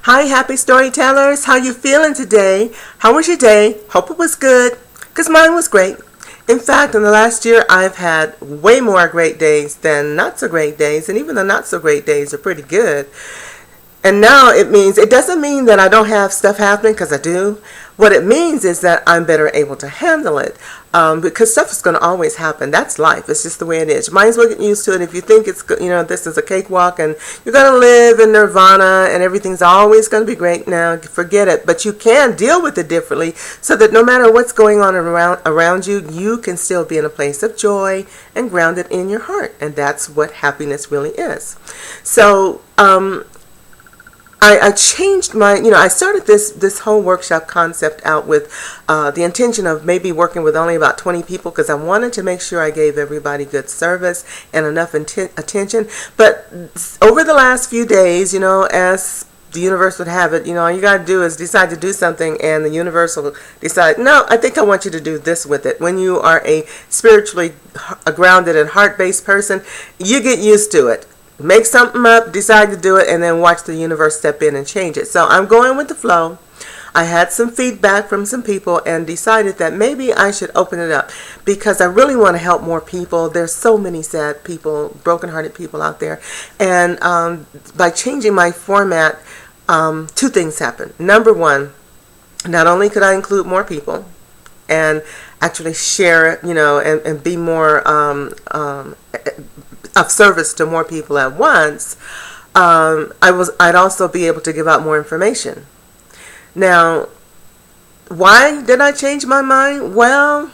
Hi, happy storytellers. How you feeling today? How was your day? Hope it was good, because mine was great. In fact, in the last year, I've had way more great days than not so great days, and even the not so great days are pretty good. And now it doesn't mean that I don't have stuff happening, because I do. What it means is that I'm better able to handle it, because stuff is going to always happen. That's life. It's just the way it is. You might as well get used to it. If you think this is a cakewalk and you're going to live in nirvana and everything's always going to be great, now forget it. But you can deal with it differently, so that no matter what's going on around you, you can still be in a place of joy and grounded in your heart. And that's what happiness really is. So, I changed I started this whole workshop concept out with the intention of maybe working with only about 20 people, because I wanted to make sure I gave everybody good service and enough attention. But over the last few days, as the universe would have it, all you got to do is decide to do something, and the universe will decide, no, I think I want you to do this with it. When you are a spiritually grounded and heart-based person, you get used to it. Make something up, decide to do it, and then watch the universe step in and change it. So I'm going with the flow. I had some feedback from some people and decided that maybe I should open it up, because I really want to help more people. There's so many sad people, broken-hearted people out there. And by changing my format, two things happened. Number one, not only could I include more people and actually share it, and be more of service to more people at once, I'd also be able to give out more information. Now, why did I change my mind? Well,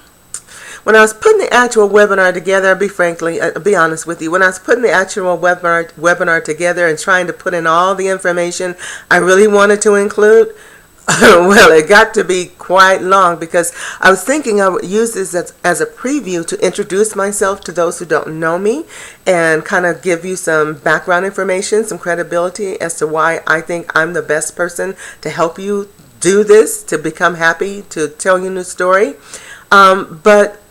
when I was putting the actual webinar together, I'll be honest with you, when I was putting the actual webinar together and trying to put in all the information I really wanted to include, well, it got to be quite long, because I was thinking I would use this as a preview to introduce myself to those who don't know me, and kind of give you some background information, some credibility as to why I think I'm the best person to help you do this, to become happy, to tell you a new story. But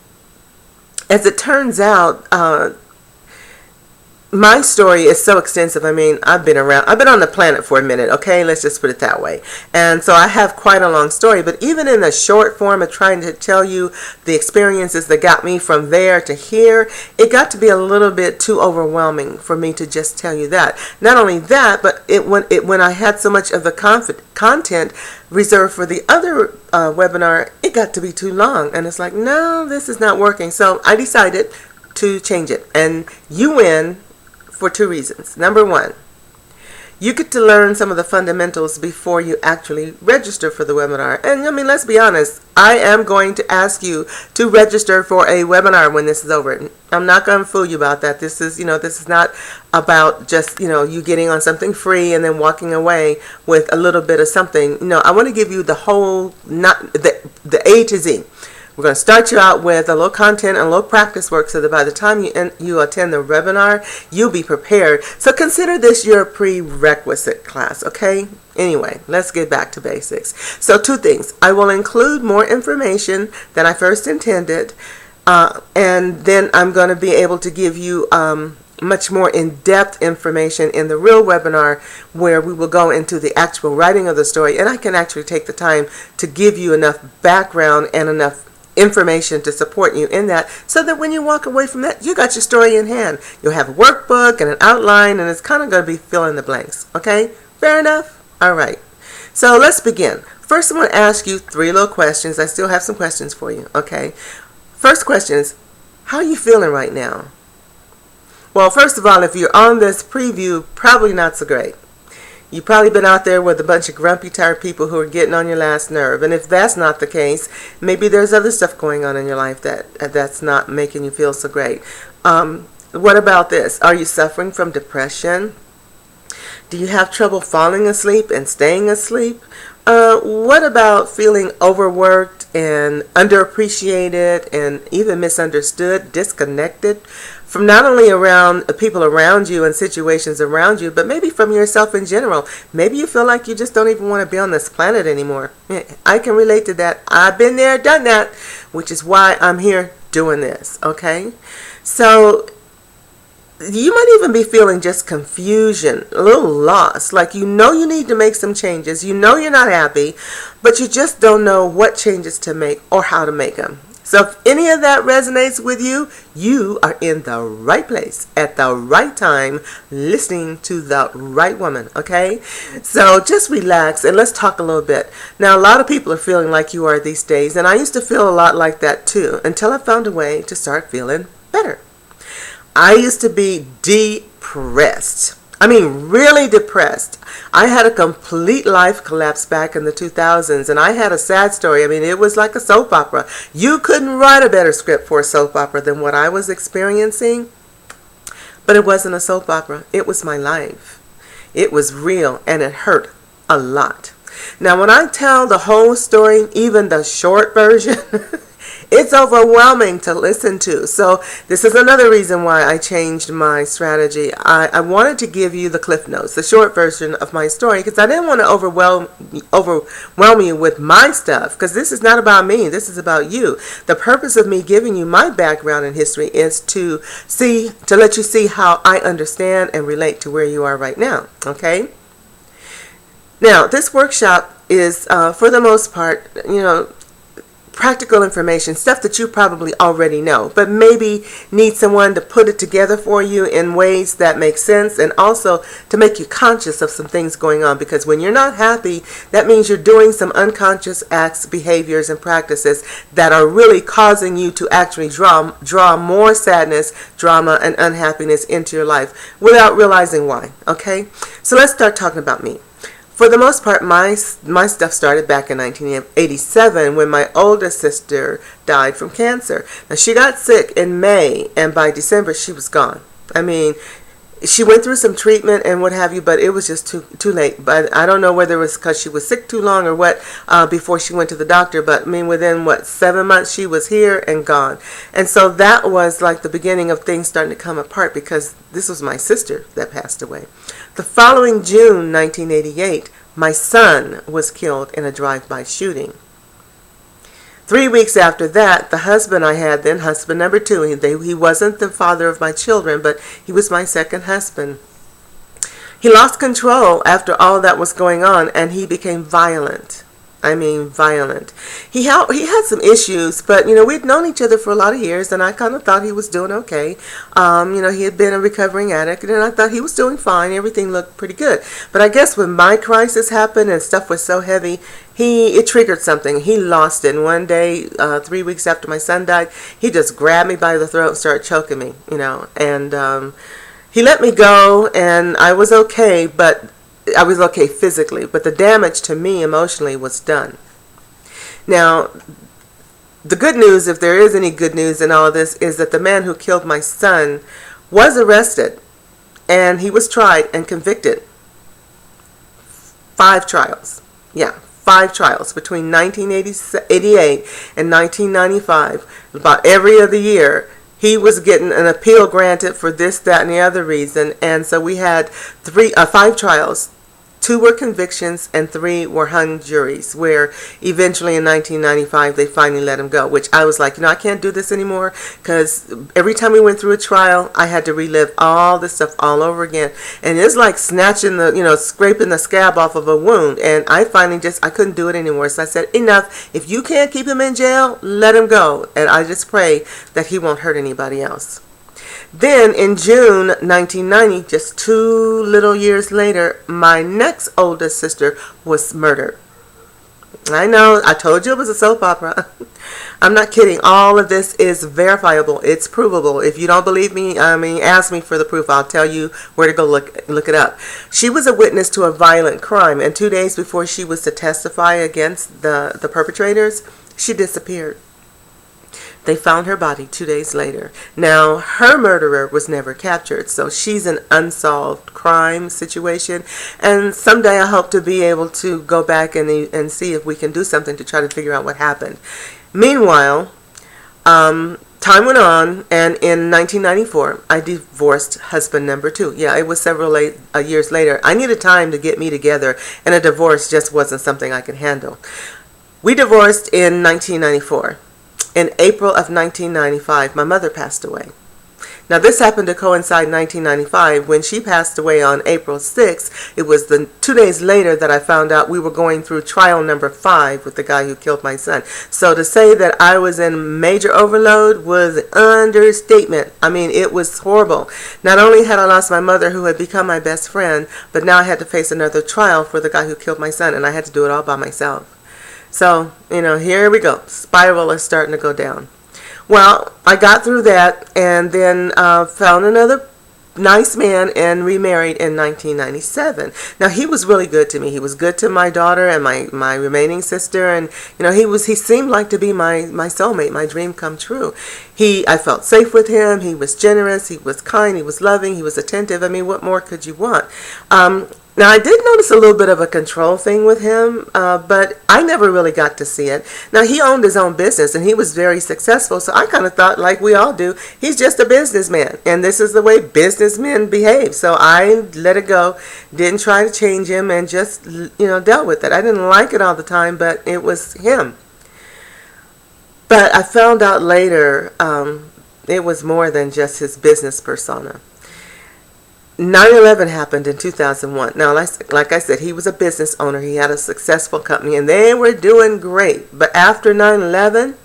as it turns out, my story is so extensive. I mean, I've been on the planet for a minute, okay? Let's just put it that way. And so I have quite a long story, but even in the short form of trying to tell you the experiences that got me from there to here, it got to be a little bit too overwhelming for me to just tell you that. Not only that, but when I had so much of the content reserved for the other webinar, it got to be too long. And it's like, no, this is not working. So I decided to change it. And you win for two reasons. Number one, you get to learn some of the fundamentals before you actually register for the webinar. And I mean, let's be honest, I am going to ask you to register for a webinar when this is over. I'm not going to fool you about that. This is not about just, you getting on something free and then walking away with a little bit of something. I want to give you the whole, not the A to Z. We're going to start you out with a little content and a little practice work, so that by the time you attend the webinar, you'll be prepared. So consider this your prerequisite class, okay? Anyway, let's get back to basics. So two things. I will include more information than I first intended, and then I'm going to be able to give you much more in-depth information in the real webinar, where we will go into the actual writing of the story, and I can actually take the time to give you enough background and enough information to support you in that, so that when you walk away from that, you got your story in hand. You'll have a workbook and an outline, and it's kind of going to be fill in the blanks. Okay? Fair enough? All right. So let's begin. First, I'm going to ask you three little questions. I still have some questions for you. Okay? First question is, how are you feeling right now? Well, first of all, if you're on this preview, probably not so great. You've probably been out there with a bunch of grumpy, tired people who are getting on your last nerve. And if that's not the case, maybe there's other stuff going on in your life that's not making you feel so great. What about this? Are you suffering from depression? Do you have trouble falling asleep and staying asleep? What about feeling overworked and underappreciated and even misunderstood, disconnected from not only around people around you and situations around you, but maybe from yourself in general? Maybe you feel like you just don't even want to be on this planet anymore. I can relate to that. I've been there, done that, which is why I'm here doing this, okay? So you might even be feeling just confusion, a little lost, like you know you need to make some changes, you know you're not happy, but you just don't know what changes to make or how to make them. So if any of that resonates with you, you are in the right place at the right time, listening to the right woman, okay? So just relax and let's talk a little bit. Now, a lot of people are feeling like you are these days, and I used to feel a lot like that too, until I found a way to start feeling better. I used to be depressed. I mean, really depressed. I had a complete life collapse back in the 2000s, and I had a sad story. I mean, it was like a soap opera. You couldn't write a better script for a soap opera than what I was experiencing. But it wasn't a soap opera. It was my life. It was real, and it hurt a lot. Now, when I tell the whole story, even the short version, it's overwhelming to listen to. So this is another reason why I changed my strategy. I wanted to give you the Cliff Notes, the short version of my story, because I didn't want to overwhelm you with my stuff, because this is not about me. This is about you. The purpose of me giving you my background and history is to let you see how I understand and relate to where you are right now. Okay? Now, this workshop is, for the most part, practical information, stuff that you probably already know, but maybe need someone to put it together for you in ways that make sense, and also to make you conscious of some things going on, because when you're not happy, that means you're doing some unconscious acts, behaviors, and practices that are really causing you to actually draw more sadness, drama, and unhappiness into your life without realizing why. Okay? So let's start talking about me. For the most part, my stuff started back in 1987 when my oldest sister died from cancer. Now, she got sick in May, and by December, she was gone. I mean, she went through some treatment and what have you, but it was just too late. But I don't know whether it was because she was sick too long or what before she went to the doctor. But I mean, within 7 months, she was here and gone. And so that was like the beginning of things starting to come apart, because this was my sister that passed away. The following June 1988, my son was killed in a drive-by shooting. 3 weeks after that, the husband I had then, husband number two, he wasn't the father of my children, but he was my second husband. He lost control after all that was going on, and he became violent. I mean, violent. He had some issues, but, we'd known each other for a lot of years, and I kind of thought he was doing okay. He had been a recovering addict, and I thought he was doing fine. Everything looked pretty good. But I guess when my crisis happened and stuff was so heavy, it triggered something. He lost it. And one day, 3 weeks after my son died, he just grabbed me by the throat and started choking me, and he let me go, and I was okay, but I was okay physically, but the damage to me emotionally was done. Now, the good news, if there is any good news in all of this, is that the man who killed my son was arrested, and he was tried and convicted. 5 trials. Yeah, 5 trials between 1988 and 1995. About every other year, he was getting an appeal granted for this, that, and the other reason. And so we had 5 trials. 2 were convictions and 3 were hung juries, where eventually in 1995 they finally let him go, which I was like, I can't do this anymore, because every time we went through a trial, I had to relive all this stuff all over again. And it's like snatching scraping the scab off of a wound. And I finally I couldn't do it anymore. So I said, enough. If you can't keep him in jail, let him go. And I just pray that he won't hurt anybody else. Then in June 1990, just 2 little years later, my next oldest sister was murdered. I know, I told you it was a soap opera. I'm not kidding. All of this is verifiable. It's provable. If you don't believe me, ask me for the proof. I'll tell you where to go look it up. She was a witness to a violent crime, and 2 days before she was to testify against the perpetrators, she disappeared. They found her body 2 days later. Now, her murderer was never captured, so she's an unsolved crime situation. And someday I hope to be able to go back and see if we can do something to try to figure out what happened. Meanwhile, time went on, and in 1994, I divorced husband number 2. Yeah, it was several years later. I needed time to get me together, and a divorce just wasn't something I could handle. We divorced in 1994. In April of 1995, my mother passed away. Now, this happened to coincide in 1995. When she passed away on April 6th, it was the 2 days later that I found out we were going through trial number 5 with the guy who killed my son. So to say that I was in major overload was an understatement. I mean, it was horrible. Not only had I lost my mother, who had become my best friend, but now I had to face another trial for the guy who killed my son, and I had to do it all by myself. So, here we go. Spiral is starting to go down. Well, I got through that and then found another nice man and remarried in 1997. Now, he was really good to me. He was good to my daughter and my remaining sister, and he seemed like to be my soulmate, my dream come true. I felt safe with him. He was generous, he was kind, he was loving, he was attentive. I mean, what more could you want? Now, I did notice a little bit of a control thing with him, but I never really got to see it. Now, he owned his own business, and he was very successful, so I kind of thought, like we all do, he's just a businessman, and this is the way businessmen behave. So I let it go, didn't try to change him, and just, dealt with it. I didn't like it all the time, but it was him. But I found out later it was more than just his business persona. 9/11 happened in 2001. Now, like I said, he was a business owner. He had a successful company, and they were doing great. But after 9/11,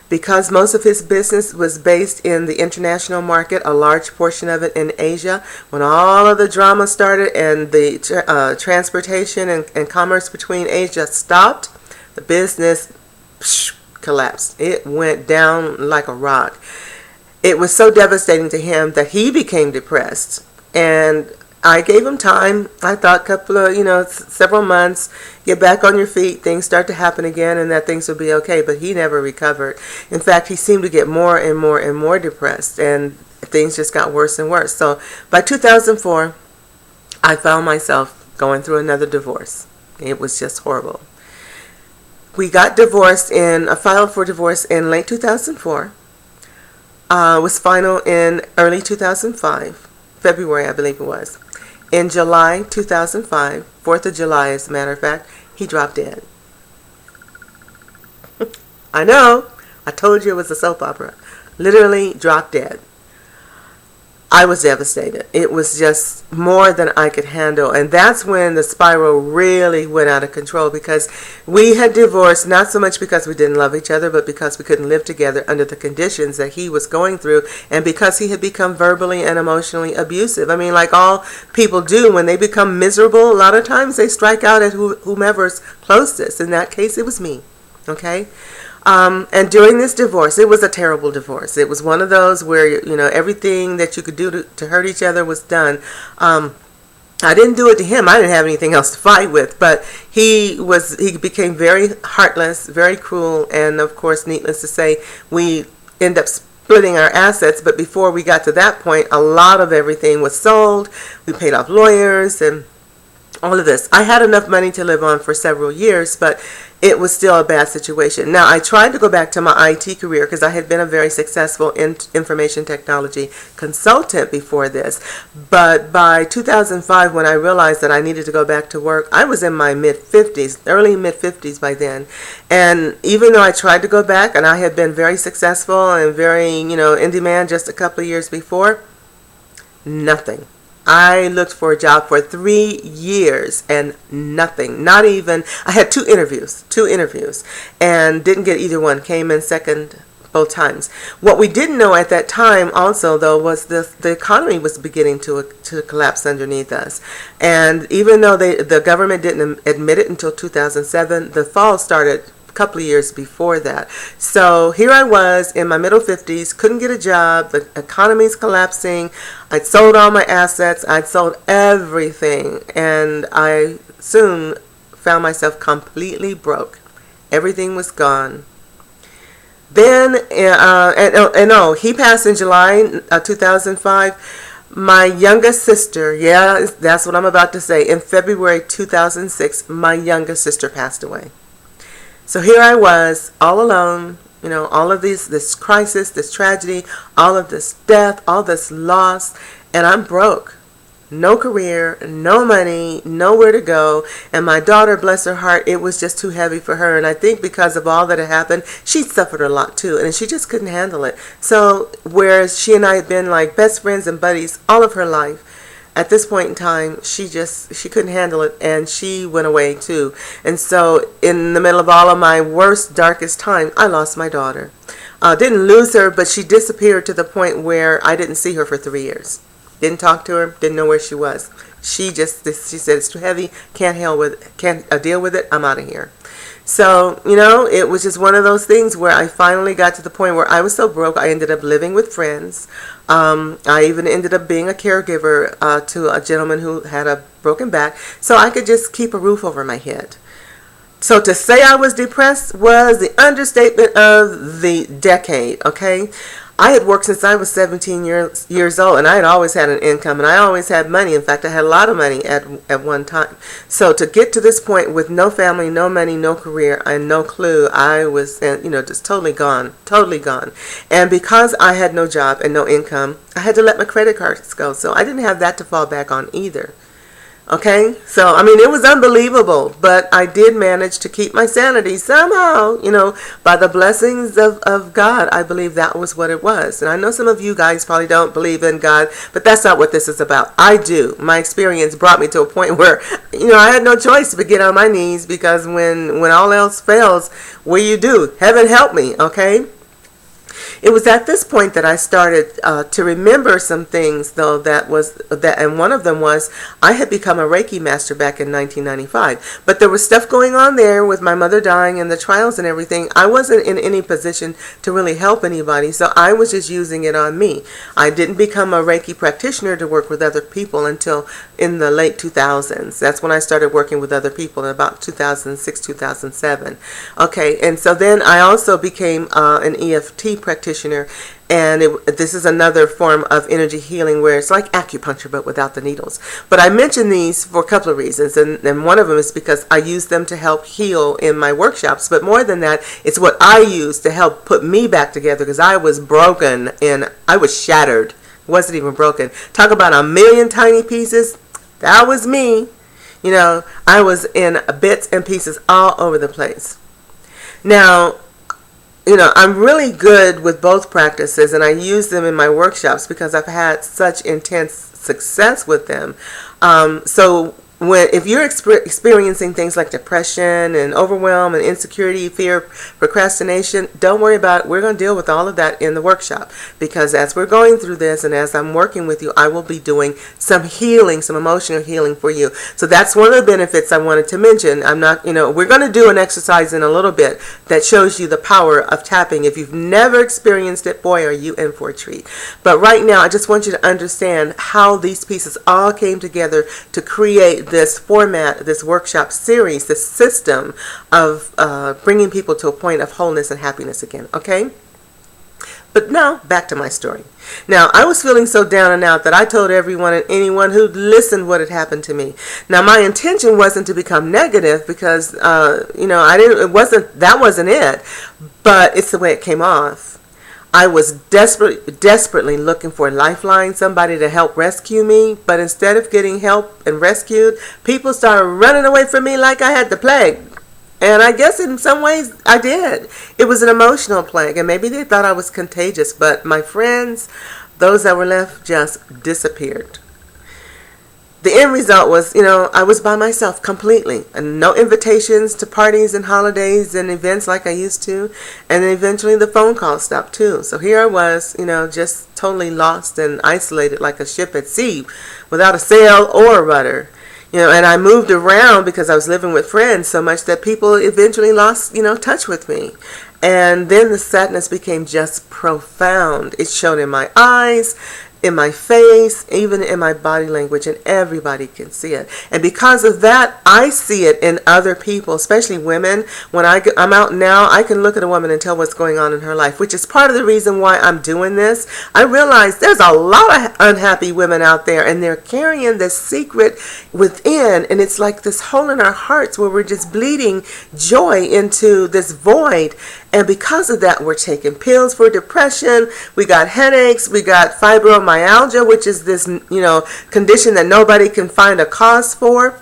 because most of his business was based in the international market, a large portion of it in Asia, when all of the drama started and the transportation and commerce between Asia stopped, the business collapsed. It went down like a rock. It was so devastating to him that he became depressed. And I gave him time. I thought several months, get back on your feet, things start to happen again, and that things will be okay. But he never recovered. In fact, he seemed to get more and more and more depressed, and things just got worse and worse. So by 2004, I found myself going through another divorce. It was just horrible. We got divorced filed for divorce in late 2004. Was final in early 2005. February, I believe it was. In July 2005, 4th of July as a matter of fact, he dropped dead. I know, I told you it was a soap opera. Literally dropped dead. I was devastated. It was just more than I could handle. And that's when the spiral really went out of control, because we had divorced not so much because we didn't love each other, but because we couldn't live together under the conditions that he was going through, and because he had become verbally and emotionally abusive. I mean, like all people do when they become miserable, a lot of times they strike out at whomever's closest. In that case, it was me. Okay? And during this divorce, it was a terrible divorce. It was one of those where, everything that you could do to hurt each other was done. I didn't do it to him. I didn't have anything else to fight with, but he became very heartless, very cruel, and of course, needless to say, we end up splitting our assets. But before we got to that point, a lot of everything was sold. We paid off lawyers and all of this. I had enough money to live on for several years, but it was still a bad situation. Now, I tried to go back to my IT career because I had been a very successful information technology consultant before this. But by 2005, when I realized that I needed to go back to work, I was in my mid-50s, early mid-50s by then. And even though I tried to go back, and I had been very successful and very, in demand just a couple of years before, nothing. I looked for a job for 3 years and nothing. Not even, I had two interviews, and didn't get either one. Came in second both times. What we didn't know at that time also, though, was the economy was beginning to collapse underneath us. And even though the government didn't admit it until 2007, the fall started couple of years before that. So here I was in my middle 50s, couldn't get a job, the economy's collapsing, I'd sold all my assets, I'd sold everything, and I soon found myself completely broke. Everything was gone. Then, he passed in July 2005. My youngest sister, yeah, that's what I'm about to say, in February 2006, my youngest sister passed away. So here I was, all alone, all of this crisis, this tragedy, all of this death, all this loss, and I'm broke. no career, no money, nowhere to go. And my daughter, bless her heart, it was just too heavy for her. And I think because of all that had happened, she suffered a lot too. And she just couldn't handle it. So whereas she and I had been like best friends and buddies all of her life, at this point in time, she couldn't handle it, and she went away too. And so in the middle of all of my worst, darkest time, I lost my daughter. Didn't lose her, but she disappeared to the point where I didn't see her for 3 years. Didn't talk to her, didn't know where she was. She said, it's too heavy, can't deal with it, I'm out of here. So, it was just one of those things where I finally got to the point where I was so broke, I ended up living with friends. I even ended up being a caregiver to a gentleman who had a broken back, so I could just keep a roof over my head. So to say I was depressed was the understatement of the decade, okay? I had worked since I was 17 years old, and I had always had an income, and I always had money. In fact, I had a lot of money at one time. So to get to this point with no family, no money, no career, and no clue, I was, just totally gone. And because I had no job and no income, I had to let my credit cards go. So I didn't have that to fall back on either. Okay, so it was unbelievable, but I did manage to keep my sanity somehow, by the blessings of God. I believe that was what it was. And I know some of you guys probably don't believe in God, but that's not what this is about. I do. My experience brought me to a point where, I had no choice but get on my knees, because when all else fails, what do? Heaven help me, okay? It was at this point that I started to remember some things, though, and one of them was I had become a Reiki master back in 1995. But there was stuff going on there with my mother dying and the trials and everything. I wasn't in any position to really help anybody, so I was just using it on me. I didn't become a Reiki practitioner to work with other people until in the late 2000s. That's when I started working with other people, in about 2006, 2007. Okay, and so then I also became an EFT practitioner, and this is another form of energy healing where it's like acupuncture but without the needles. But I mention these for a couple of reasons, and one of them is because I use them to help heal in my workshops. But more than that, it's what I use to help put me back together, because I was broken and I was shattered. It wasn't even broken. Talk about a million tiny pieces. That was me. I was in bits and pieces all over the place. Now, I'm really good with both practices, and I use them in my workshops because I've had such intense success with them. So if you're experiencing things like depression and overwhelm and insecurity, fear, procrastination, don't worry about it. We're going to deal with all of that in the workshop, because as we're going through this and as I'm working with you, I will be doing some healing, some emotional healing for you. So that's one of the benefits I wanted to mention. We're going to do an exercise in a little bit that shows you the power of tapping. If you've never experienced it, boy, are you in for a treat. But right now, I just want you to understand how these pieces all came together to create this format, this workshop series, this system of bringing people to a point of wholeness and happiness again, okay? But now, back to my story. Now, I was feeling so down and out that I told everyone and anyone who listened what had happened to me. Now, my intention wasn't to become negative, because, that wasn't it, but it's the way it came off. I was desperately looking for a lifeline, somebody to help rescue me. But instead of getting help and rescued, people started running away from me like I had the plague. And I guess in some ways I did. It was an emotional plague, and maybe they thought I was contagious. But my friends, those that were left, just disappeared. The end result was, I was by myself completely, and no invitations to parties and holidays and events like I used to. And then eventually the phone calls stopped too. So here I was, just totally lost and isolated like a ship at sea without a sail or a rudder. And I moved around because I was living with friends so much that people eventually lost, touch with me. And then the sadness became just profound. It showed in my eyes, in my face, even in my body language, and everybody can see it. And because of that, I see it in other people, especially women. When I'm out now, I can look at a woman and tell what's going on in her life, which is part of the reason why I'm doing this. I realize there's a lot of unhappy women out there, and they're carrying this secret within, and it's like this hole in our hearts where we're just bleeding joy into this void. And because of that, we're taking pills for depression, we got headaches, we got fibromyalgia, fibromyalgia, which is this, condition that nobody can find a cause for,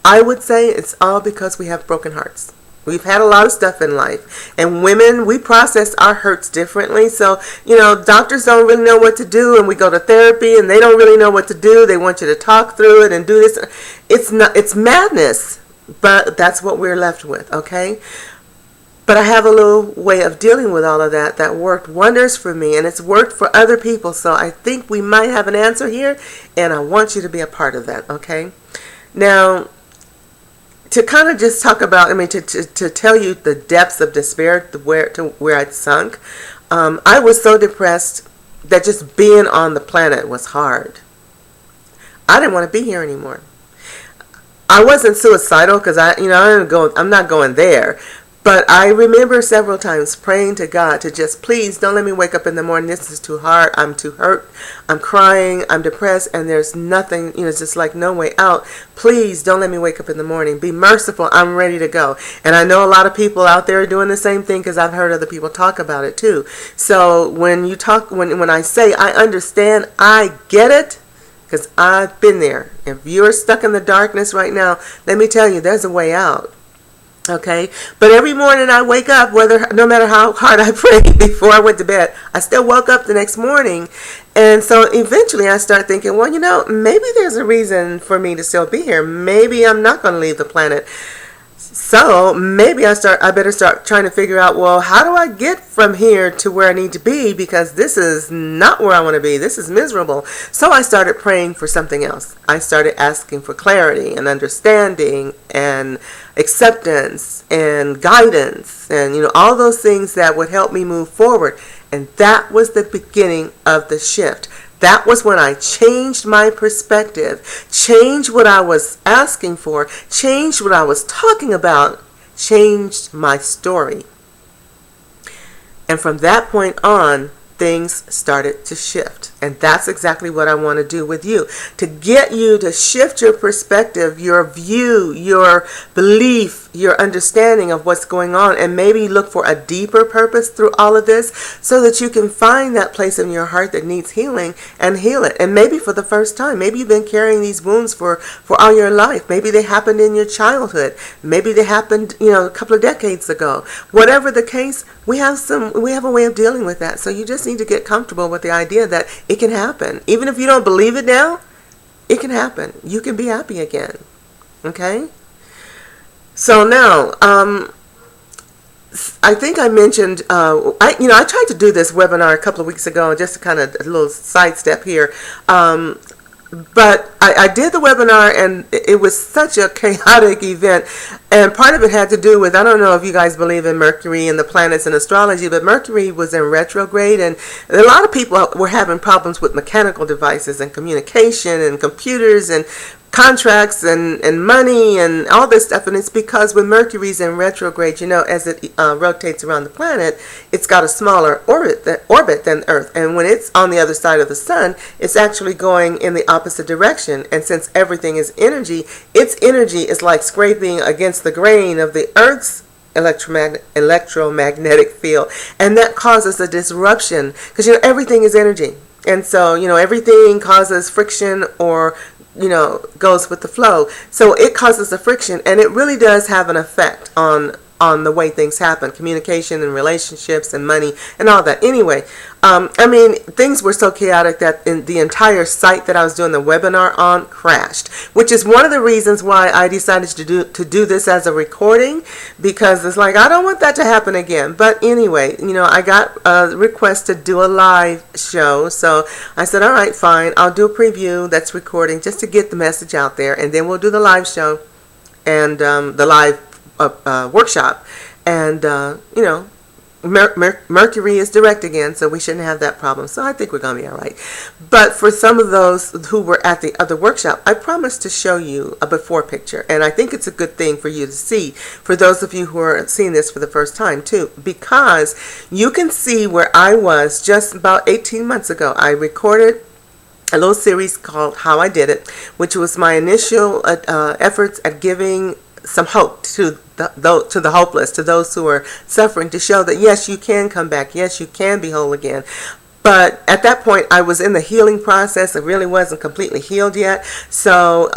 I would say it's all because we have broken hearts. We've had a lot of stuff in life. And women, we process our hurts differently. So, doctors don't really know what to do, and we go to therapy and they don't really know what to do. They want you to talk through it and do this. It's madness, but that's what we're left with, okay? But I have a little way of dealing with all of that worked wonders for me, and it's worked for other people. So I think we might have an answer here, and I want you to be a part of that, okay? Now, to kind of just talk about, to tell you the depths of despair where I'd sunk, I was so depressed that just being on the planet was hard. I didn't want to be here anymore. I wasn't suicidal because I'm not going there. But I remember several times praying to God to just, please don't let me wake up in the morning. This is too hard. I'm too hurt. I'm crying. I'm depressed. And there's nothing, it's just like no way out. Please don't let me wake up in the morning. Be merciful. I'm ready to go. And I know a lot of people out there are doing the same thing because I've heard other people talk about it too. So when I say I understand, I get it. Because I've been there. If you're stuck in the darkness right now, let me tell you, there's a way out. Okay, but every morning I wake up, no matter how hard I prayed before I went to bed, I still woke up the next morning. And so eventually I start thinking, well, maybe there's a reason for me to still be here. Maybe I'm not going to leave the planet. So maybe I better start trying to figure out, well, how do I get from here to where I need to be? Because this is not where I want to be. This is miserable. So I started praying for something else. I started asking for clarity and understanding and acceptance and guidance and, all those things that would help me move forward. And that was the beginning of the shift. That was when I changed my perspective, changed what I was asking for, changed what I was talking about, changed my story. And from that point on, things started to shift. And that's exactly what I want to do with you. To get you to shift your perspective, your view, your belief, your understanding of what's going on, and maybe look for a deeper purpose through all of this so that you can find that place in your heart that needs healing and heal it. And maybe for the first time, maybe you've been carrying these wounds for all your life. Maybe they happened in your childhood. Maybe they happened, a couple of decades ago. Whatever the case, we have a way of dealing with that. So you just need to get comfortable with the idea that it can happen. Even if you don't believe it now, it can happen. You can be happy again. Okay? So now, I think I mentioned, I tried to do this webinar a couple of weeks ago, just to kind of a little sidestep here. But I did the webinar, and it was such a chaotic event. And part of it had to do with, I don't know if you guys believe in Mercury and the planets and astrology, but Mercury was in retrograde, and a lot of people were having problems with mechanical devices and communication and computers and contracts and money and all this stuff. And it's because when Mercury's in retrograde, as it rotates around the planet, it's got a smaller orbit than Earth. And when it's on the other side of the sun, it's actually going in the opposite direction. And since everything is energy, its energy is like scraping against the grain of the Earth's electromagnetic field. And that causes a disruption because, everything is energy. And so, everything causes friction or goes with the flow. So it causes a friction, and it really does have an effect on the way things happen, communication and relationships and money and all that. Anyway, things were so chaotic that the entire site that I was doing the webinar on crashed, which is one of the reasons why I decided to do this as a recording, because it's like, I don't want that to happen again. But anyway, I got a request to do a live show, so I said, all right, fine, I'll do a preview that's recording just to get the message out there, and then we'll do the live show and the live workshop. And Mercury is direct again, so we shouldn't have that problem. So I think we're going to be all right. But for some of those who were at the other workshop, I promised to show you a before picture. And I think it's a good thing for you to see, for those of you who are seeing this for the first time too, because you can see where I was just about 18 months ago. I recorded a little series called How I Did It, which was my initial efforts at giving some hope to the hopeless, to those who are suffering, to show that yes, you can come back, yes, you can be whole again. But at that point, I was in the healing process. I really wasn't completely healed yet. So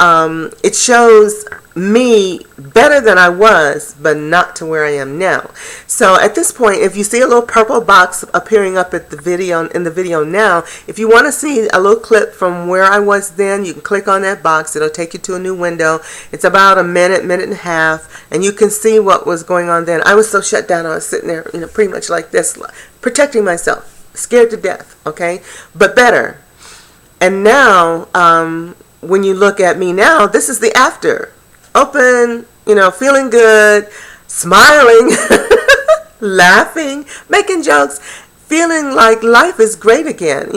it shows me better than I was, but not to where I am now. So at this point, if you see a little purple box appearing up at the video in the video now, if you want to see a little clip from where I was then, you can click on that box. It'll take you to a new window. It's about a minute, minute and a half, and you can see what was going on then. I was so shut down. I was sitting there, pretty much like this, protecting myself. Scared to death, okay? But better. And now, when you look at me now, this is the after. Open, feeling good, smiling, laughing, making jokes, feeling like life is great again,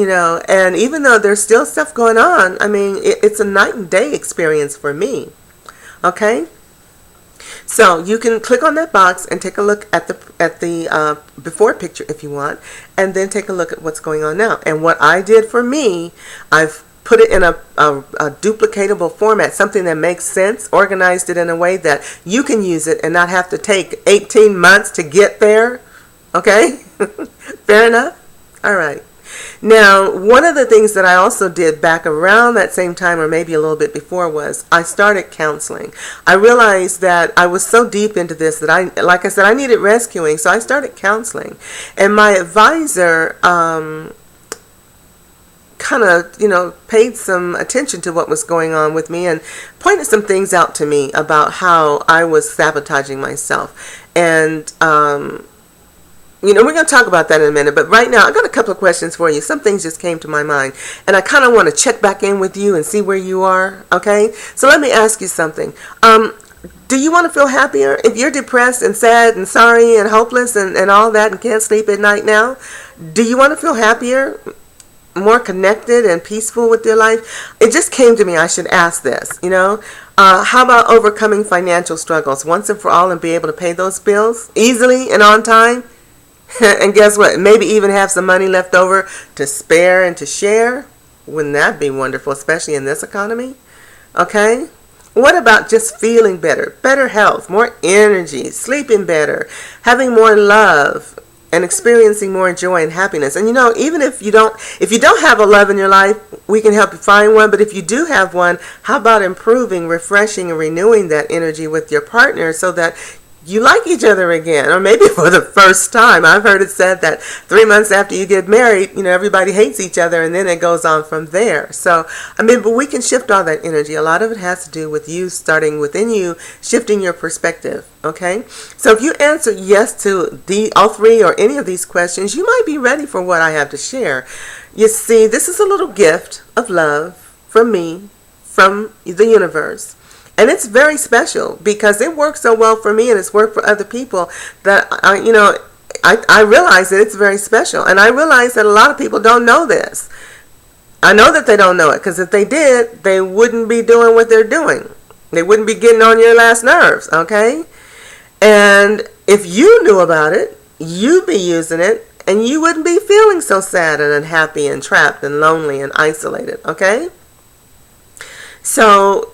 And even though there's still stuff going on, I mean, it's a night and day experience for me, okay? So you can click on that box and take a look at the before picture if you want, and then take a look at what's going on now. And what I did for me, I've put it in a duplicatable format, something that makes sense, organized it in a way that you can use it and not have to take 18 months to get there. Okay? Fair enough? All right. Now, one of the things that I also did back around that same time, or maybe a little bit before, was I started counseling. I realized that I was so deep into this that like I said, I needed rescuing, so I started counseling. And my advisor kind of, paid some attention to what was going on with me and pointed some things out to me about how I was sabotaging myself. And, we're going to talk about that in a minute, but right now I got a couple of questions for you. Some things just came to my mind, and I kind of want to check back in with you and see where you are, okay? So let me ask you something. Do you want to feel happier? If you're depressed and sad and sorry and hopeless and all that and can't sleep at night now, do you want to feel happier, more connected and peaceful with your life? It just came to me I should ask this, how about overcoming financial struggles once and for all and be able to pay those bills easily and on time? And guess what? Maybe even have some money left over to spare and to share. Wouldn't that be wonderful, especially in this economy? Okay? What about just feeling better? Better health, more energy, sleeping better, having more love, and experiencing more joy and happiness. And even if you don't have a love in your life, we can help you find one. But if you do have one, how about improving, refreshing, and renewing that energy with your partner so that you like each other again, or maybe for the first time. I've heard it said that 3 months after you get married, everybody hates each other, and then it goes on from there. So, but we can shift all that energy. A lot of it has to do with you starting within you, shifting your perspective, okay? So if you answer yes to all three or any of these questions, you might be ready for what I have to share. You see, this is a little gift of love from me, from the universe. And it's very special because it works so well for me and it's worked for other people that, I realize that it's very special. And I realize that a lot of people don't know this. I know that they don't know it because if they did, they wouldn't be doing what they're doing. They wouldn't be getting on your last nerves, okay? And if you knew about it, you'd be using it and you wouldn't be feeling so sad and unhappy and trapped and lonely and isolated, okay? So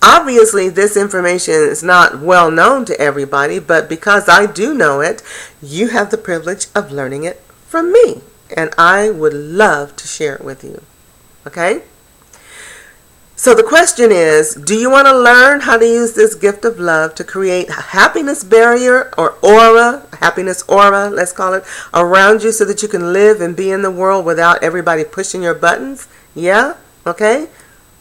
obviously, this information is not well known to everybody, but because I do know it, you have the privilege of learning it from me. And I would love to share it with you. Okay? So the question is, do you want to learn how to use this gift of love to create a happiness barrier or aura, happiness aura, let's call it, around you so that you can live and be in the world without everybody pushing your buttons? Yeah? Okay?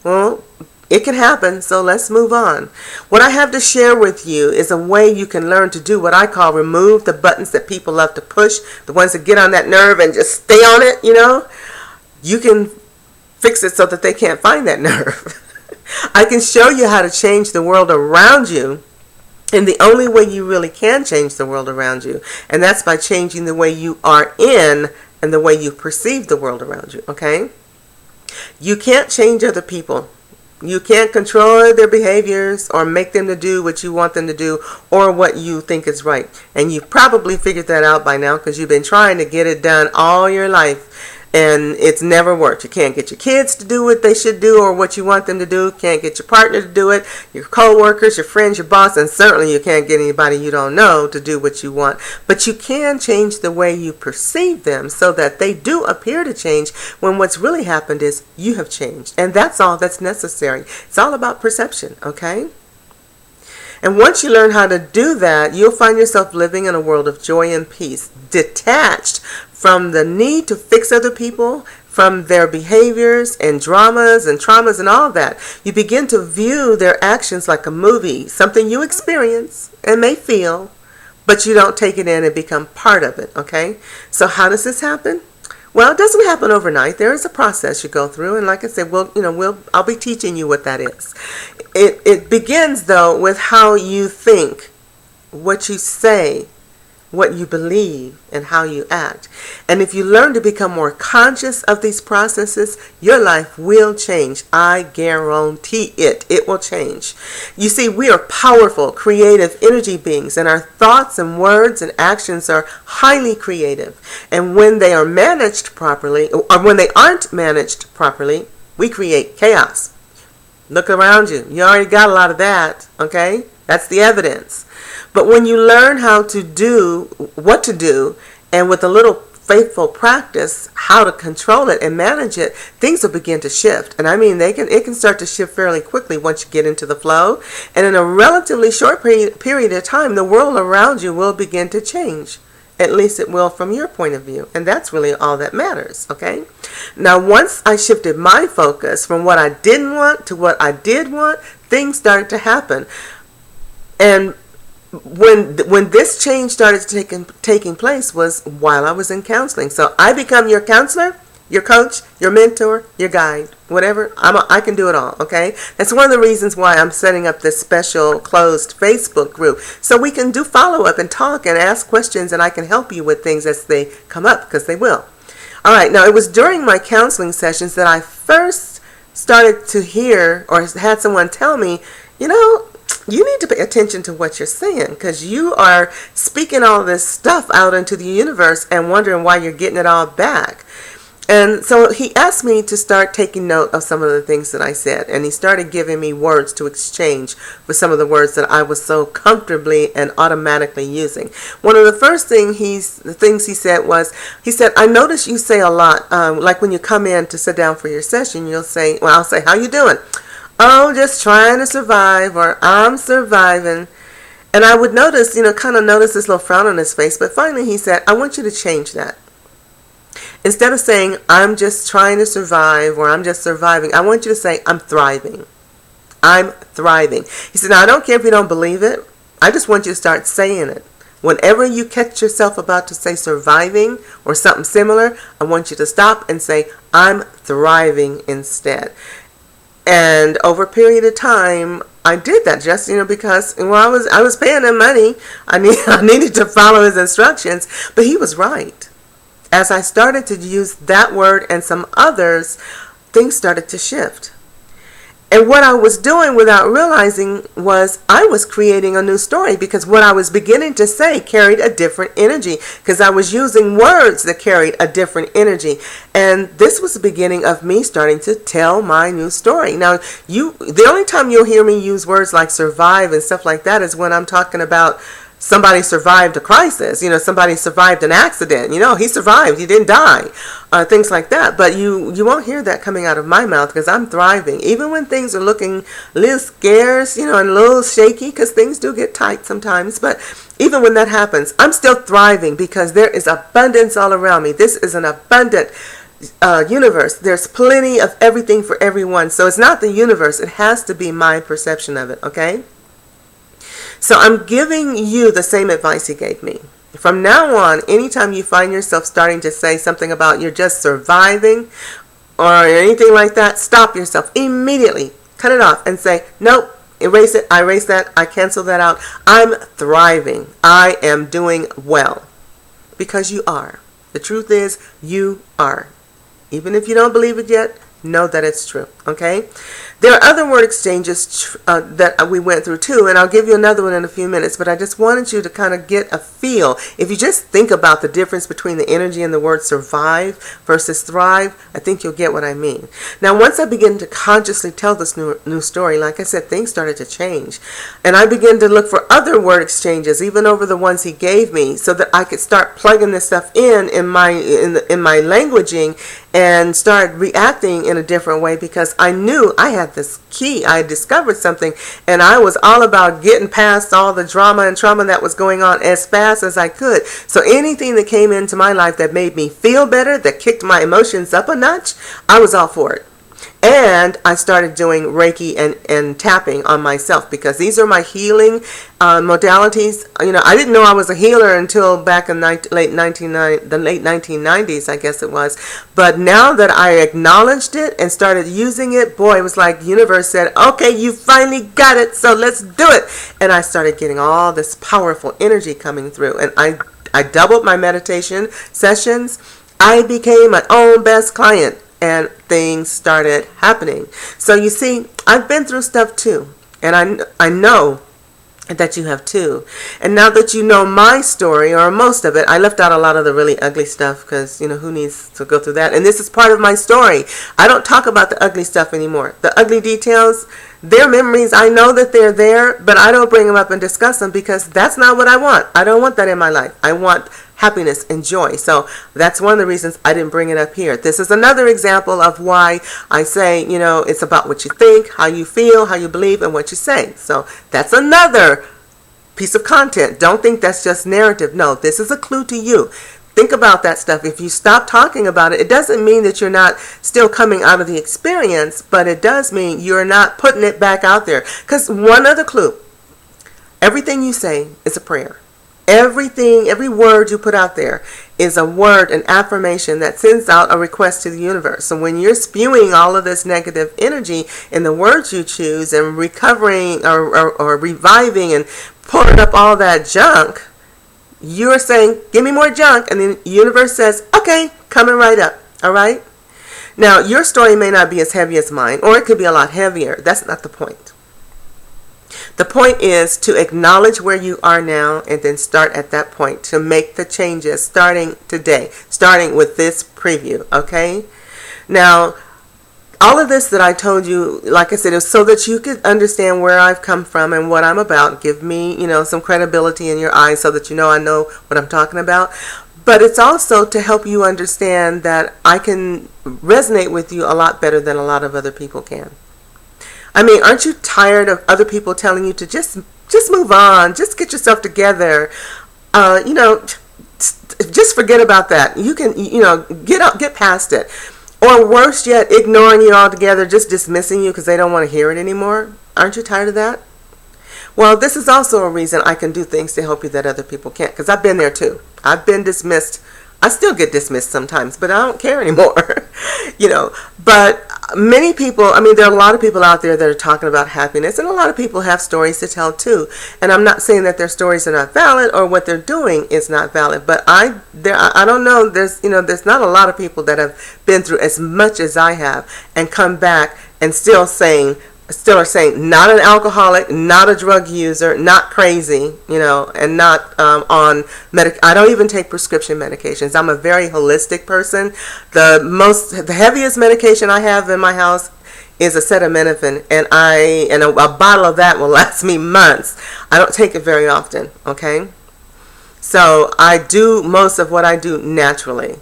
Well, it can happen, so let's move on. What I have to share with you is a way you can learn to do what I call remove the buttons that people love to push, the ones that get on that nerve and just stay on it, You can fix it so that they can't find that nerve. I can show you how to change the world around you in the only way you really can change the world around you, and that's by changing the way you are in and the way you perceive the world around you, okay? You can't change other people. You can't control their behaviors or make them to do what you want them to do or what you think is right. And you've probably figured that out by now because you've been trying to get it done all your life. and it's never worked. You can't get your kids to do what they should do or what you want them to do. Can't get your partner to do it, your co-workers, your friends, your boss, and certainly you can't get anybody you don't know to do what you want. But you can change the way you perceive them so that they do appear to change when what's really happened is you have changed. And that's all that's necessary. It's all about perception, okay? And once you learn how to do that, you'll find yourself living in a world of joy and peace, detached from the need to fix other people, from their behaviors and dramas and traumas and all that. You begin to view their actions like a movie, something you experience and may feel, but you don't take it in and become part of it, okay? So how does this happen? Well, it doesn't happen overnight. There is a process you go through, and like I said, I'll be teaching you what that is. It begins though with how you think, what you say, what you believe, and how you act. And if you learn to become more conscious of these processes, your life will change. I guarantee it. It will change. You see, we are powerful, creative energy beings, and our thoughts and words and actions are highly creative. And when they are managed properly, or when they aren't managed properly, we create chaos. Look around you. You already got a lot of that, okay? That's the evidence. But when you learn how to do what to do, and with a little faithful practice, how to control it and manage it, things will begin to shift. And I mean, it can start to shift fairly quickly once you get into the flow. And in a relatively short period of time, the world around you will begin to change. At least it will from your point of view. And that's really all that matters, okay? Now, once I shifted my focus from what I didn't want to what I did want, things started to happen. And when this change started taking place was while I was in counseling. So I become your counselor, your coach, your mentor, your guide, whatever. I can do it all, okay? That's one of the reasons why I'm setting up this special closed Facebook group. So we can do follow-up and talk and ask questions, and I can help you with things as they come up, because they will. All right, now it was during my counseling sessions that I first started to hear or had someone tell me, you need to pay attention to what you're saying, because you are speaking all this stuff out into the universe and wondering why you're getting it all back. And so he asked me to start taking note of some of the things that I said, and he started giving me words to exchange with some of the words that I was so comfortably and automatically using. One of the first things he said was, I notice you say a lot, like when you come in to sit down for your session, I'll say, how you doing? Oh, just trying to survive, or I'm surviving. And I would notice, kind of notice this little frown on his face, but finally he said, I want you to change that. Instead of saying, I'm just trying to survive, or I'm just surviving, I want you to say, I'm thriving. I'm thriving. He said, now I don't care if you don't believe it. I just want you to start saying it. Whenever you catch yourself about to say surviving or something similar, I want you to stop and say, I'm thriving instead. And over a period of time, I did that just, because I was paying him money. I needed to follow his instructions, but he was right. As I started to use that word and some others, things started to shift. And what I was doing without realizing was I was creating a new story, because what I was beginning to say carried a different energy, because I was using words that carried a different energy. And this was the beginning of me starting to tell my new story. Now, the only time you'll hear me use words like survive and stuff like that is when I'm talking about somebody survived a crisis, somebody survived an accident, he survived, he didn't die, things like that. But you won't hear that coming out of my mouth, because I'm thriving. Even when things are looking a little scarce, and a little shaky, because things do get tight sometimes. But even when that happens, I'm still thriving, because there is abundance all around me. This is an abundant universe. There's plenty of everything for everyone. So it's not the universe. It has to be my perception of it, okay? So I'm giving you the same advice he gave me. From now on, anytime you find yourself starting to say something about you're just surviving or anything like that, stop yourself immediately. Cut it off and say, nope, erase it. I erase that. I cancel that out. I'm thriving. I am doing well. Because you are. The truth is, you are. Even if you don't believe it yet, know that it's true. Okay? There are other word exchanges that we went through too, and I'll give you another one in a few minutes, but I just wanted you to kind of get a feel. If you just think about the difference between the energy in the word survive versus thrive, I think you'll get what I mean. Now, once I began to consciously tell this new story, like I said, things started to change. And I began to look for other word exchanges, even over the ones he gave me, so that I could start plugging this stuff in my languaging and start reacting in a different way, because I knew I had this key. I had discovered something, and I was all about getting past all the drama and trauma that was going on as fast as I could. So anything that came into my life that made me feel better, that kicked my emotions up a notch, I was all for it. And I started doing Reiki and tapping on myself, because these are my healing modalities. You know, I didn't know I was a healer until back in the late 1990s, I guess it was. But now that I acknowledged it and started using it, boy, it was like the universe said, okay, you finally got it, so let's do it. And I started getting all this powerful energy coming through. And I doubled my meditation sessions. I became my own best client. And things started happening. So you see, I've been through stuff too. And I know that you have too. And now that you know my story, or most of it, I left out a lot of the really ugly stuff, because, you know, who needs to go through that? And this is part of my story. I don't talk about the ugly stuff anymore. The ugly details, they're memories. I know that they're there, but I don't bring them up and discuss them, because that's not what I want. I don't want that in my life. I want happiness and joy. So that's one of the reasons I didn't bring it up here. This is another example of why I say, you know, it's about what you think, how you feel, how you believe, and what you say. So that's another piece of content. Don't think that's just narrative. No, this is a clue to you. Think about that stuff. If you stop talking about it, it doesn't mean that you're not still coming out of the experience, but it does mean you're not putting it back out there. Because one other clue, everything you say is a prayer. Everything, every word you put out there is a word, an affirmation that sends out a request to the universe. So when you're spewing all of this negative energy in the words you choose, and recovering or reviving and pulling up all that junk, you're saying, give me more junk. And the universe says, okay, coming right up. All right. Now, your story may not be as heavy as mine, or it could be a lot heavier. That's not the point. The point is to acknowledge where you are now, and then start at that point to make the changes starting today, starting with this preview, okay? Now, all of this that I told you, like I said, is so that you could understand where I've come from and what I'm about. Give me, you know, some credibility in your eyes so that you know I know what I'm talking about. But it's also to help you understand that I can resonate with you a lot better than a lot of other people can. I mean, aren't you tired of other people telling you to just move on, just get yourself together, you know, just forget about that. You can, you know, get past it. Or worse yet, ignoring you altogether, just dismissing you because they don't want to hear it anymore. Aren't you tired of that? Well, this is also a reason I can do things to help you that other people can't, because I've been there too. I've been dismissed. I still get dismissed sometimes, but I don't care anymore, you know. But many people, I mean, there are a lot of people out there that are talking about happiness, and a lot of people have stories to tell too. And I'm not saying that their stories are not valid or what they're doing is not valid, but I don't know. There's not a lot of people that have been through as much as I have and come back and still are saying, not an alcoholic, not a drug user, not crazy, you know, and not on I don't even take prescription medications. I'm a very holistic person. The heaviest medication I have in my house is acetaminophen, and a bottle of that will last me months. I don't take it very often, okay? So I do most of what I do naturally.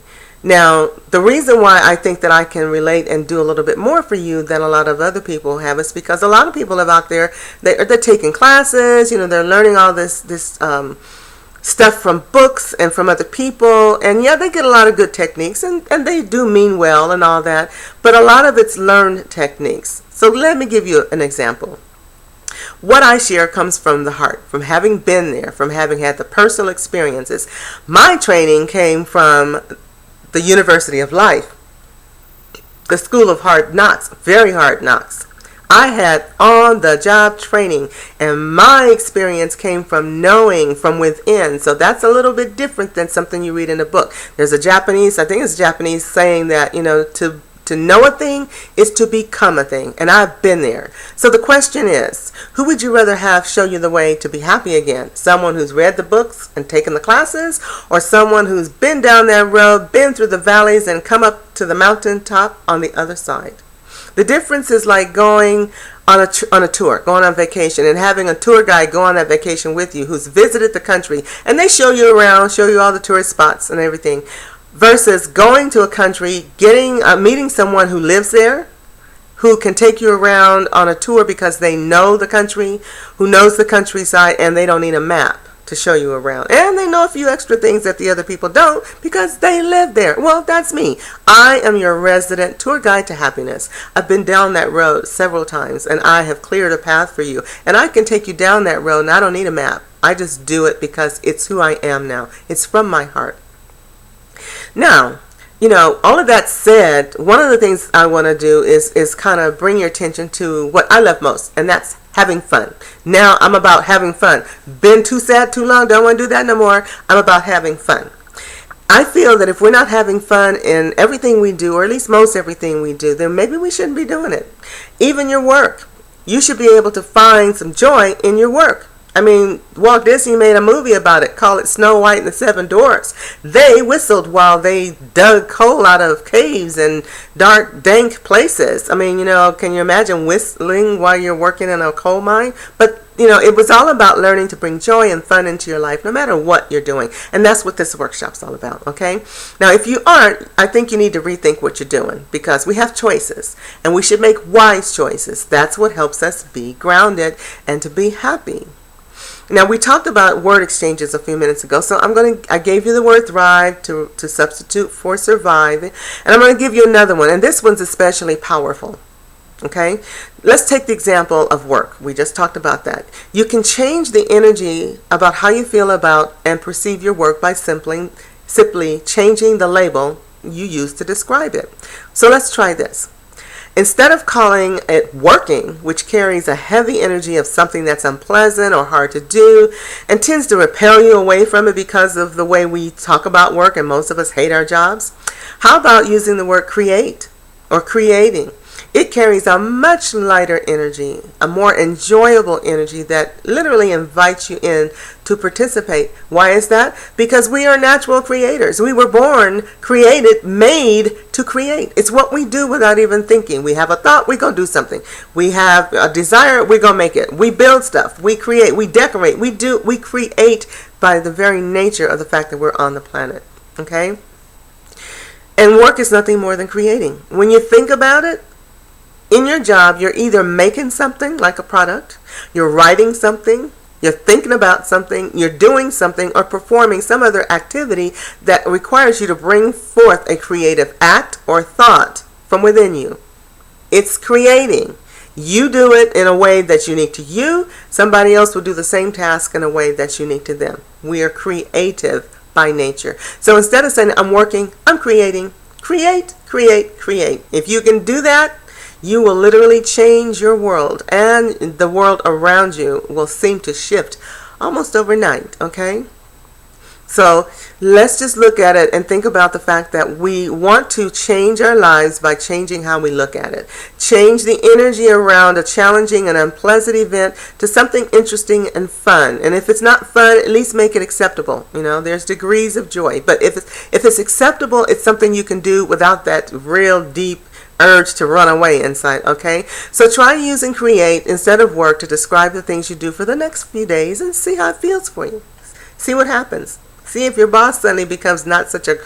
Now, the reason why I think that I can relate and do a little bit more for you than a lot of other people have is because a lot of people are out there, they're taking classes, you know, they're learning all this stuff from books and from other people, and yeah, they get a lot of good techniques, and they do mean well and all that, but a lot of it's learned techniques. So let me give you an example. What I share comes from the heart, from having been there, from having had the personal experiences. My training came from the University of Life, the School of Hard Knocks, very hard knocks. I had on-the-job training, and my experience came from knowing from within. So that's a little bit different than something you read in a book. There's a Japanese, I think it's Japanese saying that, you know, to To know a thing is to become a thing, and I've been there. So the question is, who would you rather have show you the way to be happy again? Someone who's read the books and taken the classes, or someone who's been down that road, been through the valleys, and come up to the mountaintop on the other side? The difference is like going on a tour, going on vacation, and having a tour guide go on that vacation with you who's visited the country, and they show you around, show you all the tourist spots and everything, versus going to a country, meeting someone who lives there, who can take you around on a tour because they know the country, who knows the countryside, and they don't need a map to show you around. And they know a few extra things that the other people don't because they live there. Well, that's me. I am your resident tour guide to happiness. I've been down that road several times, and I have cleared a path for you. And I can take you down that road, and I don't need a map. I just do it because it's who I am now. It's from my heart. Now, all of that said, one of the things I want to do is kind of bring your attention to what I love most, and that's having fun. Now I'm about having fun. Been too sad too long, don't want to do that no more. I'm about having fun. I feel that if we're not having fun in everything we do, or at least most everything we do, then maybe we shouldn't be doing it. Even your work. You should be able to find some joy in your work. I mean, Walt Disney made a movie about it, called it Snow White and the Seven Dwarfs. They whistled while they dug coal out of caves and dark, dank places. I mean, can you imagine whistling while you're working in a coal mine? But, it was all about learning to bring joy and fun into your life, no matter what you're doing. And that's what this workshop's all about, okay? Now, if you aren't, I think you need to rethink what you're doing, because we have choices, and we should make wise choices. That's what helps us be grounded and to be happy. Now, we talked about word exchanges a few minutes ago, so I gave you the word thrive to substitute for survive, and I'm going to give you another one, and this one's especially powerful. Okay? Let's take the example of work. We just talked about that. You can change the energy about how you feel about and perceive your work by simply changing the label you use to describe it. So let's try this. Instead of calling it working, which carries a heavy energy of something that's unpleasant or hard to do and tends to repel you away from it because of the way we talk about work, and most of us hate our jobs, how about using the word create or creating? It carries a much lighter energy, a more enjoyable energy that literally invites you in to participate. Why is that? Because we are natural creators. We were born, created, made to create. It's what we do without even thinking. We have a thought, we're going to do something. We have a desire, we're going to make it. We build stuff, we create, we decorate, we create by the very nature of the fact that we're on the planet. Okay? And work is nothing more than creating. When you think about it, in your job, you're either making something like a product, you're writing something, you're thinking about something, you're doing something, or performing some other activity that requires you to bring forth a creative act or thought from within you. It's creating. You do it in a way that's unique to you. Somebody else will do the same task in a way that's unique to them. We are creative by nature. So instead of saying, I'm working, I'm creating. Create, create, create. If you can do that, you will literally change your world, and the world around you will seem to shift almost overnight, okay? So let's just look at it and think about the fact that we want to change our lives by changing how we look at it. Change the energy around a challenging and unpleasant event to something interesting and fun. And if it's not fun, at least make it acceptable. There's degrees of joy. But if it's acceptable, it's something you can do without that real deep urge to run away inside, okay? So try using create instead of work to describe the things you do for the next few days and see how it feels for you. See what happens. See if your boss suddenly becomes not such a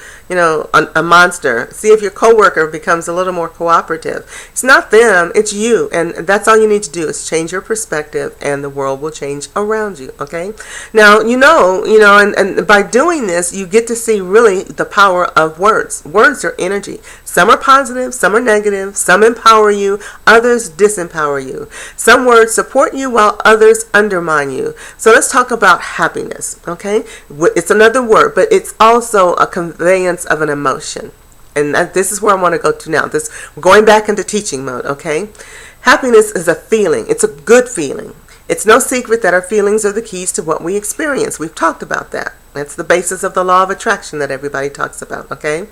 monster. See if your coworker becomes a little more cooperative. It's not them, it's you. And that's all you need to do is change your perspective, and the world will change around you, okay? Now, and by doing this, you get to see really the power of words. Words are energy. Some are positive, some are negative, some empower you, others disempower you. Some words support you while others undermine you. So let's talk about happiness, okay? It's another word, but it's also a conveyance of an emotion. And this is where I want to go to now. We're going back into teaching mode, okay? Happiness is a feeling. It's a good feeling. It's no secret that our feelings are the keys to what we experience. We've talked about that. That's the basis of the law of attraction that everybody talks about, okay?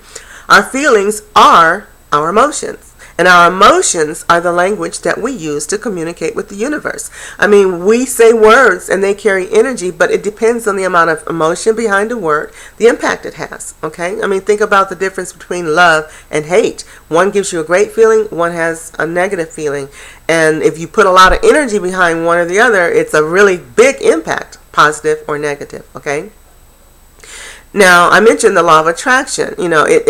Our feelings are our emotions. And our emotions are the language that we use to communicate with the universe. I mean, we say words and they carry energy, but it depends on the amount of emotion behind the word, the impact it has, okay? I mean, think about the difference between love and hate. One gives you a great feeling, one has a negative feeling. And if you put a lot of energy behind one or the other, it's a really big impact, positive or negative, okay? Now, I mentioned the law of attraction,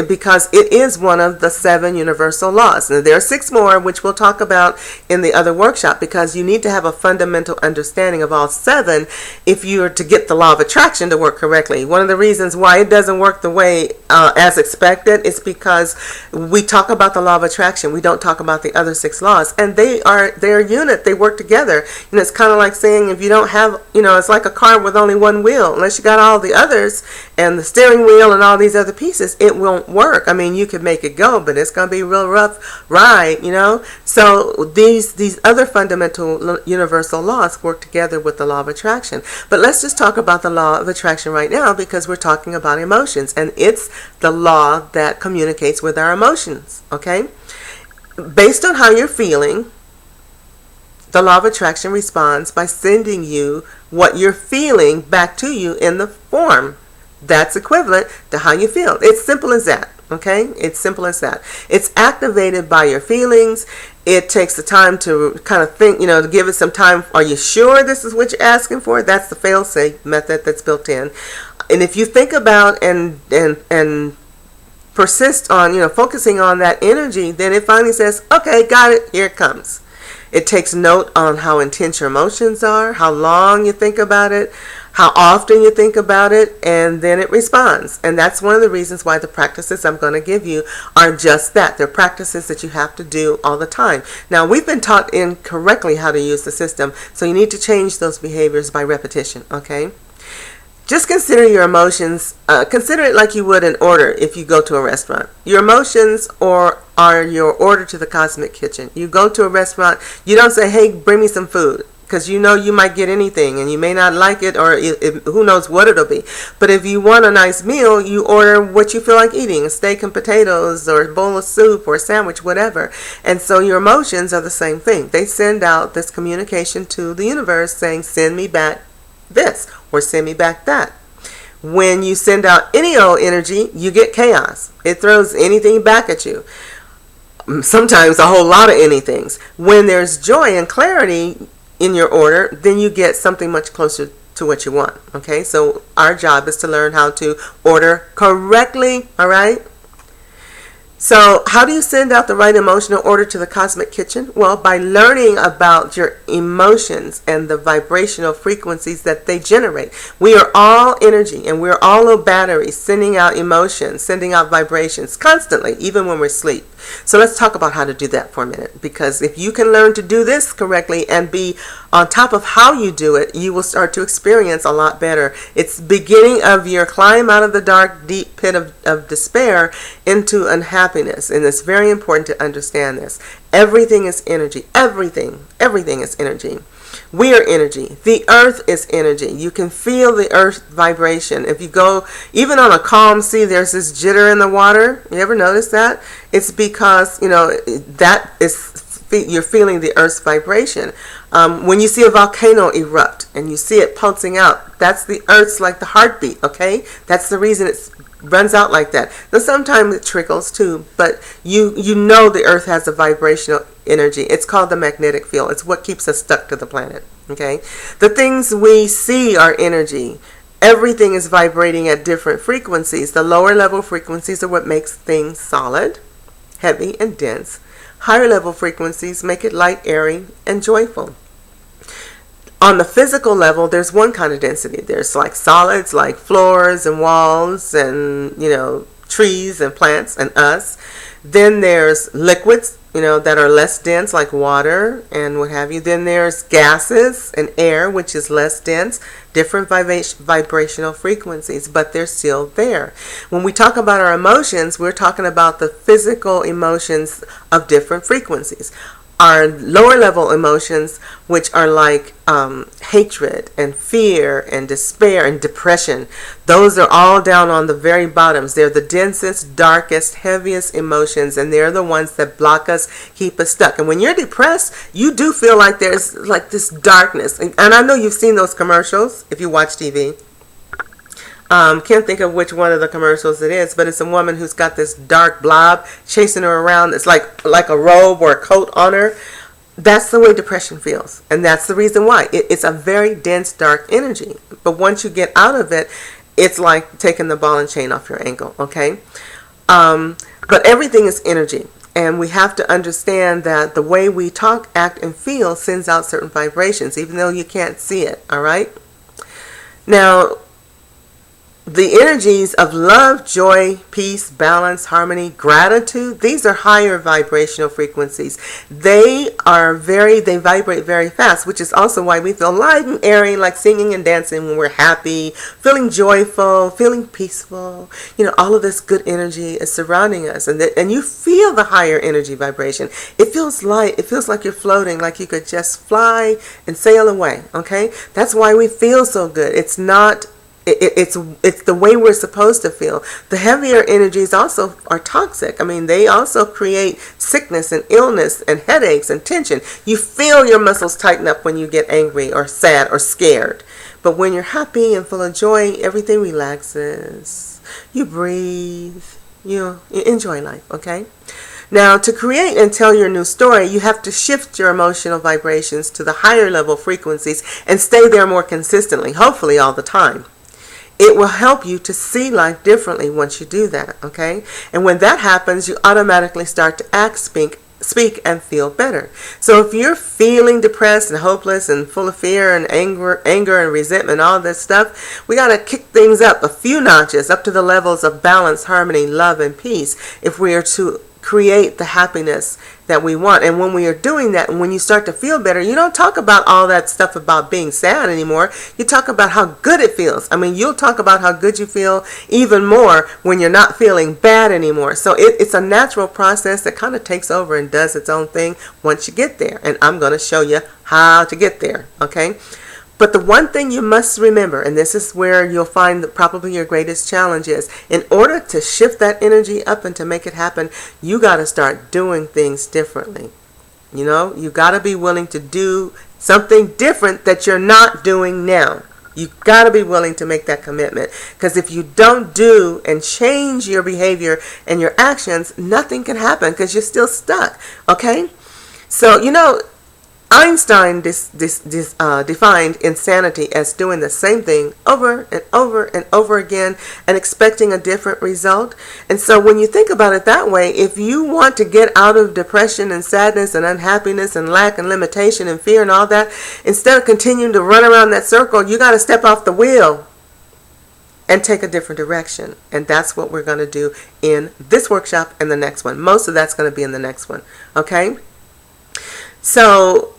because it is one of the 7 universal laws. Now, there are 6 more, which we'll talk about in the other workshop, because you need to have a fundamental understanding of all 7 if you are to get the law of attraction to work correctly. One of the reasons why it doesn't work the way as expected is because we talk about the law of attraction. We don't talk about the other 6 laws, and they're a unit. They work together. It's kind of like saying if you don't have, it's like a car with only one wheel. Unless you got all the others and the steering wheel and all these other pieces, it won't work. I mean, you could make it go, but it's going to be a real rough ride, So these other fundamental universal laws work together with the law of attraction. But let's just talk about the law of attraction right now, because we're talking about emotions, and it's the law that communicates with our emotions, okay? Based on how you're feeling, the law of attraction responds by sending you what you're feeling back to you in the form that's equivalent to how you feel. It's simple as that, okay? It's simple as that. It's activated by your feelings. It takes the time to kind of think, to give it some time. Are you sure this is what you're asking for? That's the fail-safe method that's built in. And if you think about and persist on, focusing on that energy, then it finally says, okay, got it, here it comes. It takes note on how intense your emotions are, how long you think about it, how often you think about it, and then it responds. And that's one of the reasons why the practices I'm going to give you are just that. They're practices that you have to do all the time. Now, we've been taught incorrectly how to use the system, so you need to change those behaviors by repetition, okay? Just consider your emotions, consider it like you would an order if you go to a restaurant. Your emotions are your order to the cosmic kitchen. You go to a restaurant, you don't say, hey, bring me some food, because you might get anything and you may not like it, or who knows what it'll be. But if you want a nice meal, you order what you feel like eating, a steak and potatoes or a bowl of soup or a sandwich, whatever. And so your emotions are the same thing. They send out this communication to the universe saying, send me back this or send me back that. When you send out any old energy, you get chaos. It throws anything back at you. Sometimes a whole lot of anythings. When there's joy and clarity in your order, then you get something much closer to what you want. Okay, so our job is to learn how to order correctly. All right. So how do you send out the right emotional order to the cosmic kitchen? Well, by learning about your emotions and the vibrational frequencies that they generate. We are all energy, and we're all little batteries sending out emotions, sending out vibrations constantly, even when we're asleep. So let's talk about how to do that for a minute, because if you can learn to do this correctly and be on top of how you do it, you will start to experience a lot better. It's beginning of your climb out of the dark, deep pit of despair into unhappiness. And it's very important to understand this. Everything is energy. Everything is energy. We are energy. The earth is energy. You can feel the earth vibration. If you go, even on a calm sea, there's this jitter in the water. You ever notice that? It's because, that is, you're feeling the earth's vibration. When you see a volcano erupt and you see it pulsing out, that's the earth's like the heartbeat, okay? That's the reason it runs out like that. Now, sometimes it trickles too, but you know the earth has a vibrational energy. It's called the magnetic field. It's what keeps us stuck to the planet, okay? The things we see are energy. Everything is vibrating at different frequencies. The lower level frequencies are what makes things solid, heavy, and dense. Higher level frequencies make it light, airy, and joyful. On the physical level, there's one kind of density. There's like solids, like floors and walls and, trees and plants and us. Then there's liquids, that are less dense, like water and what have you. Then there's gases and air, which is less dense, different vibrational frequencies, but they're still there. When we talk about our emotions, we're talking about the physical emotions of different frequencies. are lower level emotions, which are like hatred and fear and despair and depression. Those are all down on the very bottoms. They're the densest, darkest, heaviest emotions, and they're the ones that block us, keep us stuck. And when you're depressed, you do feel like there's like this darkness. And I know you've seen those commercials if you watch TV. Can't think of which one of the commercials it is, but it's a woman who's got this dark blob chasing her around. It's like a robe or a coat on her. That's the way depression feels, and that's the reason why. It's a very dense, dark energy. But once you get out of it, it's like taking the ball and chain off your ankle, okay? But everything is energy, and we have to understand that the way we talk, act, and feel sends out certain vibrations, even though you can't see it, all right? Now, the energies of love, joy, peace, balance, harmony, gratitude, these are higher vibrational frequencies. They vibrate very fast, which is also why we feel light and airy, like singing and dancing when we're happy, feeling joyful, feeling peaceful. All of this good energy is surrounding us, and you feel the higher energy vibration. It feels light. It feels like you're floating, like you could just fly and sail away, okay? That's why we feel so good. It's the way we're supposed to feel. The heavier energies also are toxic. They also create sickness and illness and headaches and tension. You feel your muscles tighten up when you get angry or sad or scared. But when you're happy and full of joy, everything relaxes. You breathe. You enjoy life, okay? Now, to create and tell your new story, you have to shift your emotional vibrations to the higher level frequencies and stay there more consistently, hopefully all the time. It will help you to see life differently once you do that, okay? And when that happens, you automatically start to act, speak, and feel better. So if you're feeling depressed and hopeless and full of fear and anger and resentment, all this stuff, we got to kick things up a few notches, up to the levels of balance, harmony, love, and peace, if we are to create the happiness that we want. And when we are doing that, and when you start to feel better, you don't talk about all that stuff about being sad anymore. You talk about how good it feels. You'll talk about how good you feel even more when you're not feeling bad anymore. So it's a natural process that kind of takes over and does its own thing once you get there. And I'm going to show you how to get there, okay? But the one thing you must remember, and this is where you'll find that probably your greatest challenge is, in order to shift that energy up and to make it happen, you got to start doing things differently. You got to be willing to do something different that you're not doing now. You got to be willing to make that commitment. Because if you don't do and change your behavior and your actions, nothing can happen because you're still stuck. Okay? So, Einstein defined insanity as doing the same thing over and over and over again and expecting a different result. And so when you think about it that way, if you want to get out of depression and sadness and unhappiness and lack and limitation and fear and all that, instead of continuing to run around that circle, you got to step off the wheel and take a different direction. And that's what we're going to do in this workshop and the next one. Most of that's going to be in the next one. Okay? So,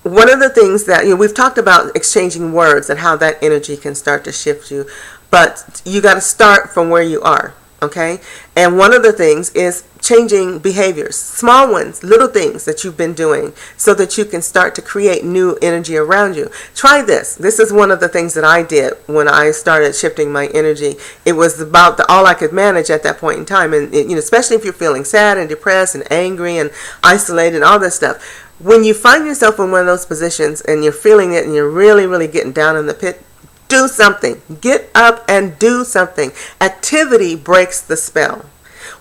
one of the things that, we've talked about exchanging words and how that energy can start to shift you, but you got to start from where you are, okay? And one of the things is changing behaviors, small ones, little things that you've been doing so that you can start to create new energy around you. Try this. This is one of the things that I did when I started shifting my energy. It was about all I could manage at that point in time. And, especially if you're feeling sad and depressed and angry and isolated and all this stuff. When you find yourself in one of those positions and you're feeling it and you're really, really getting down in the pit, do something. Get up and do something. Activity breaks the spell.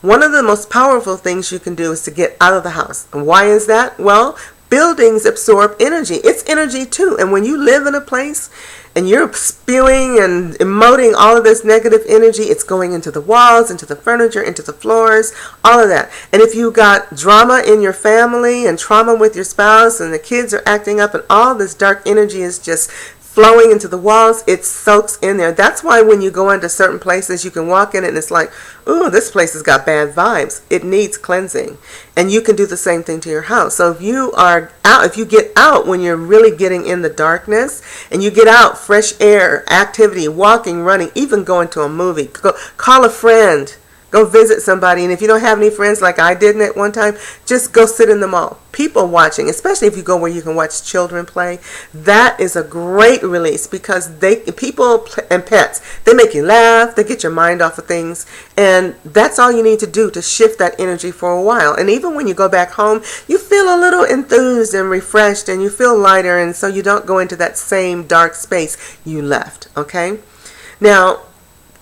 One of the most powerful things you can do is to get out of the house. And why is that? Well, buildings absorb energy. It's energy too. And when you live in a place and you're spewing and emoting all of this negative energy, it's going into the walls, into the furniture, into the floors, all of that. And if you got drama in your family and trauma with your spouse and the kids are acting up and all this dark energy is just flowing into the walls, it soaks in there. That's why when you go into certain places, you can walk in it and it's like, ooh, this place has got bad vibes. It needs cleansing. And you can do the same thing to your house. So if you are out, if you get out when you're really getting in the darkness, and you get out, fresh air, activity, walking, running, even going to a movie, call a friend, Go visit somebody. And if you don't have any friends like I didn't at one time, just go sit in the mall. People watching, especially if you go where you can watch children play, that is a great release, because people and pets, they make you laugh, they get your mind off of things, and that's all you need to do to shift that energy for a while. And even when you go back home, you feel a little enthused and refreshed, and you feel lighter, and so you don't go into that same dark space you left, okay? Now,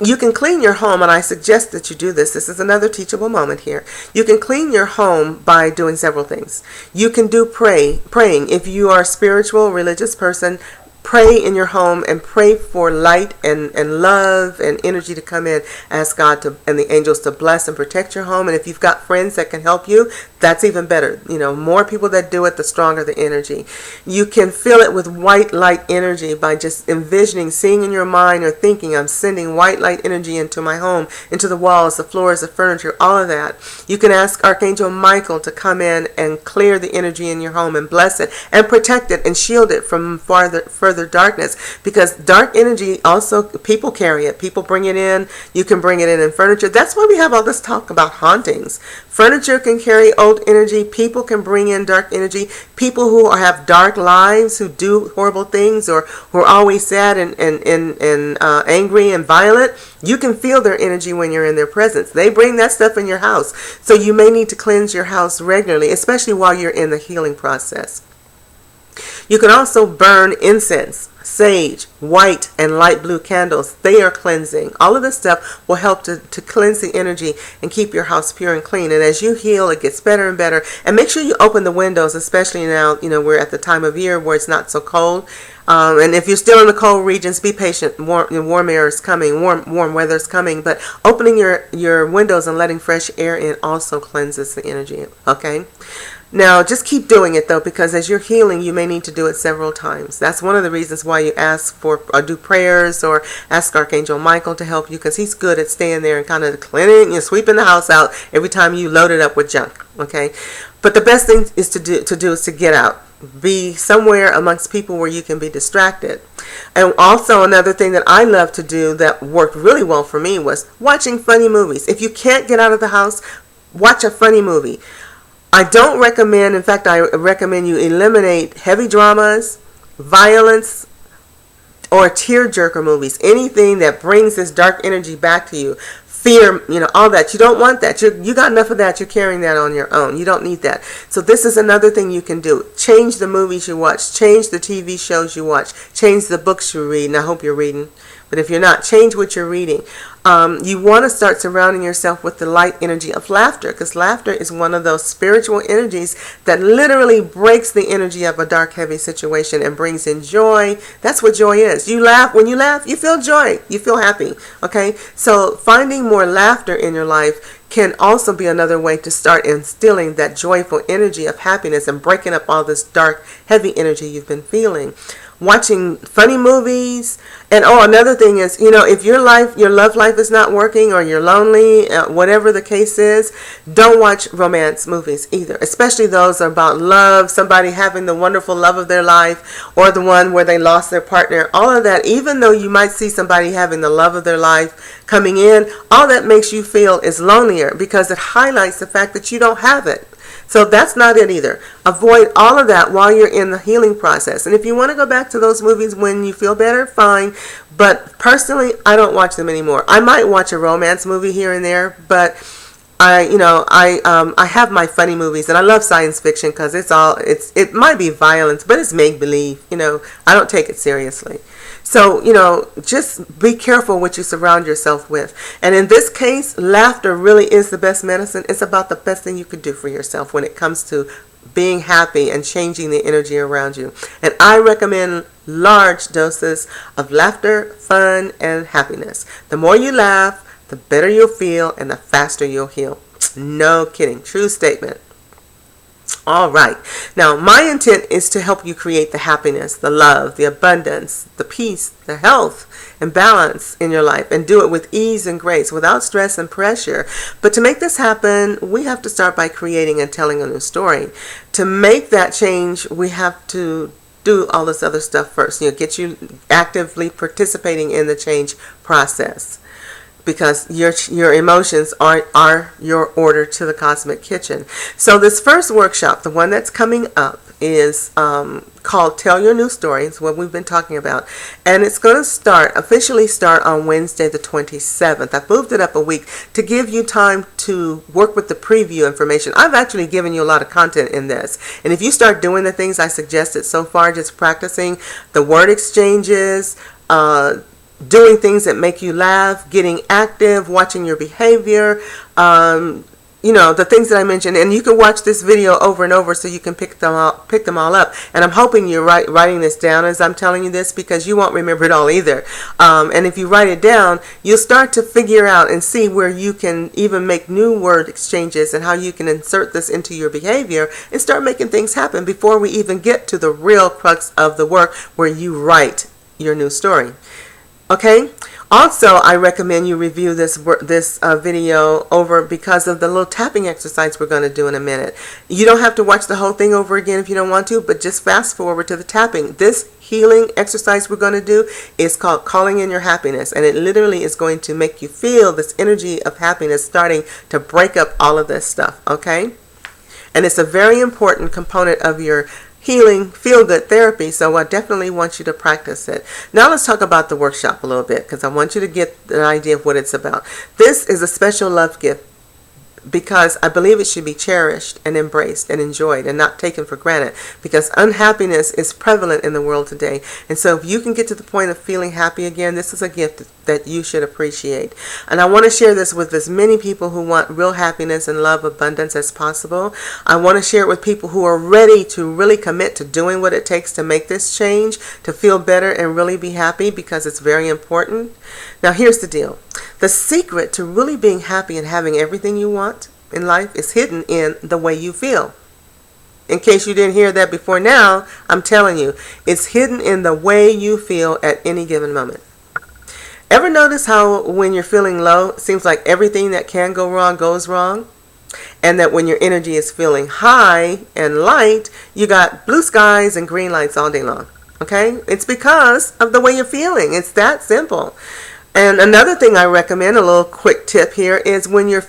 you can clean your home, and I suggest that you do this. This is another teachable moment here. You can clean your home by doing several things. You can do praying. If you are a spiritual, religious person, pray in your home and pray for light and love and energy to come in. Ask God and the angels to bless and protect your home. And if you've got friends that can help you, that's even better. You know, more people that do it, the stronger the energy. You can fill it with white light energy by just envisioning, seeing in your mind or thinking, I'm sending white light energy into my home, into the walls, the floors, the furniture, all of that. You can ask Archangel Michael to come in and clear the energy in your home and bless it and protect it and shield it from further darkness, because dark energy also, people carry it. People bring it in. You can bring it in furniture. That's why we have all this talk about hauntings. Furniture can carry old energy. People can bring in dark energy. People who have dark lives, who do horrible things, or who are always sad and angry and violent, you can feel their energy when you're in their presence. They bring that stuff in your house. So you may need to cleanse your house regularly, especially while you're in the healing process. You can also burn incense, sage, white, and light blue candles. They are cleansing. All of this stuff will help to cleanse the energy and keep your house pure and clean. And as you heal, it gets better and better. And make sure you open the windows, especially now, you know, we're at the time of year where it's not so cold. And if you're still in the cold regions, be patient. Warm air is coming. Warm weather is coming. But opening your windows and letting fresh air in also cleanses the energy. Okay? Now, just keep doing it, though, because as you're healing, you may need to do it several times. That's one of the reasons why you ask for, or do prayers, or ask Archangel Michael to help you, because he's good at staying there and kind of cleaning and sweeping the house out every time you load it up with junk, okay? But the best thing is to do is to get out. Be somewhere amongst people where you can be distracted. And also another thing that I love to do that worked really well for me was watching funny movies. If you can't get out of the house, watch a funny movie. I don't recommend, in fact, I recommend you eliminate heavy dramas, violence, or tearjerker movies. Anything that brings this dark energy back to you. Fear, you know, all that. You don't want that. You got enough of that. You're carrying that on your own. You don't need that. So this is another thing you can do. Change the movies you watch. Change the TV shows you watch. Change the books you read. And I hope you're reading. But if you're not, change what you're reading. You want to start surrounding yourself with the light energy of laughter, because laughter is one of those spiritual energies that literally breaks the energy of a dark, heavy situation and brings in joy. That's what joy is. You laugh. When you laugh, you feel joy. You feel happy. Okay? So finding more laughter in your life can also be another way to start instilling that joyful energy of happiness and breaking up all this dark, heavy energy you've been feeling. Watching funny movies. And another thing is, you know, if your love life is not working, or you're lonely, whatever the case is, don't watch romance movies either, especially those about love, somebody having the wonderful love of their life, or the one where they lost their partner. All of that, even though you might see somebody having the love of their life coming in, all that makes you feel is lonelier, because it highlights the fact that you don't have it. So that's not it either. Avoid all of that while you're in the healing process. And if you want to go back to those movies when you feel better, fine. But personally, I don't watch them anymore. I might watch a romance movie here and there, but I have my funny movies, and I love science fiction because it might be violence, but it's make believe. You know, I don't take it seriously. So, you know, just be careful what you surround yourself with. And in this case, laughter really is the best medicine. It's about the best thing you could do for yourself when it comes to being happy and changing the energy around you. And I recommend large doses of laughter, fun, and happiness. The more you laugh, the better you'll feel and the faster you'll heal. No kidding. True statement. All right. Now, my intent is to help you create the happiness, the love, the abundance, the peace, the health, and balance in your life, and do it with ease and grace, without stress and pressure. But to make this happen, we have to start by creating and telling a new story. To make that change, we have to do all this other stuff first. You know, get you actively participating in the change process. because your emotions are your order to the cosmic kitchen. So this first workshop, the one that's coming up, is called Tell Your New Story. It's what we've been talking about, and it's going to officially start on Wednesday the 27th. I've moved it up a week to give you time to work with the preview information. I've actually given you a lot of content in this, and if you start doing the things I suggested so far, just practicing the word exchanges, doing things that make you laugh, getting active, watching your behavior, the things that I mentioned, and you can watch this video over and over so you can pick them all up. And I'm hoping you're writing this down as I'm telling you this, because you won't remember it all either. And if you write it down, you'll start to figure out and see where you can even make new word exchanges and how you can insert this into your behavior and start making things happen before we even get to the real crux of the work, where you write your new story. Okay? Also, I recommend you review this video over because of the little tapping exercise we're going to do in a minute. You don't have to watch the whole thing over again if you don't want to, but just fast forward to the tapping. This healing exercise we're going to do is called Calling in Your Happiness, and it literally is going to make you feel this energy of happiness starting to break up all of this stuff, okay? And it's a very important component of your healing feel-good therapy, so I definitely want you to practice it. Now let's talk about the workshop a little bit, because I want you to get an idea of what it's about. This is a special love gift because I believe it should be cherished and embraced and enjoyed and not taken for granted, because unhappiness is prevalent in the world today. And so if you can get to the point of feeling happy again, this is a gift that you should appreciate. And I want to share this with as many people who want real happiness and love abundance as possible. I want to share it with people who are ready to really commit to doing what it takes to make this change, to feel better and really be happy, because it's very important. Now here's the deal. The secret to really being happy and having everything you want in life is hidden in the way you feel. In case you didn't hear that before now, I'm telling you, it's hidden in the way you feel at any given moment. Ever notice how when you're feeling low, it seems like everything that can go wrong goes wrong? And that when your energy is feeling high and light, you got blue skies and green lights all day long. Okay? It's because of the way you're feeling. It's that simple. And another thing I recommend, a little quick tip here, is when you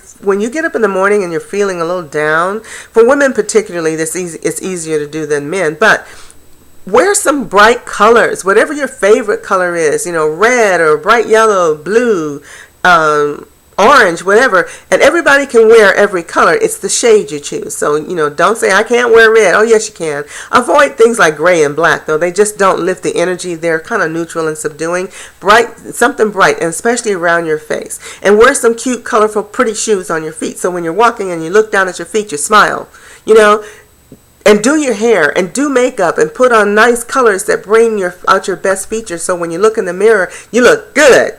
get up in the morning and you're feeling a little down, for women particularly, it's easier to do than men, but wear some bright colors, whatever your favorite color is, red or bright yellow, blue, orange, whatever, and everybody can wear every color. It's the shade you choose. So, don't say, I can't wear red. Oh, yes, you can. Avoid things like gray and black, though. They just don't lift the energy. They're kind of neutral and subduing. Something bright, and especially around your face. And wear some cute, colorful, pretty shoes on your feet. So when you're walking and you look down at your feet, you smile, And do your hair and do makeup and put on nice colors that bring out your best features. So when you look in the mirror, you look good.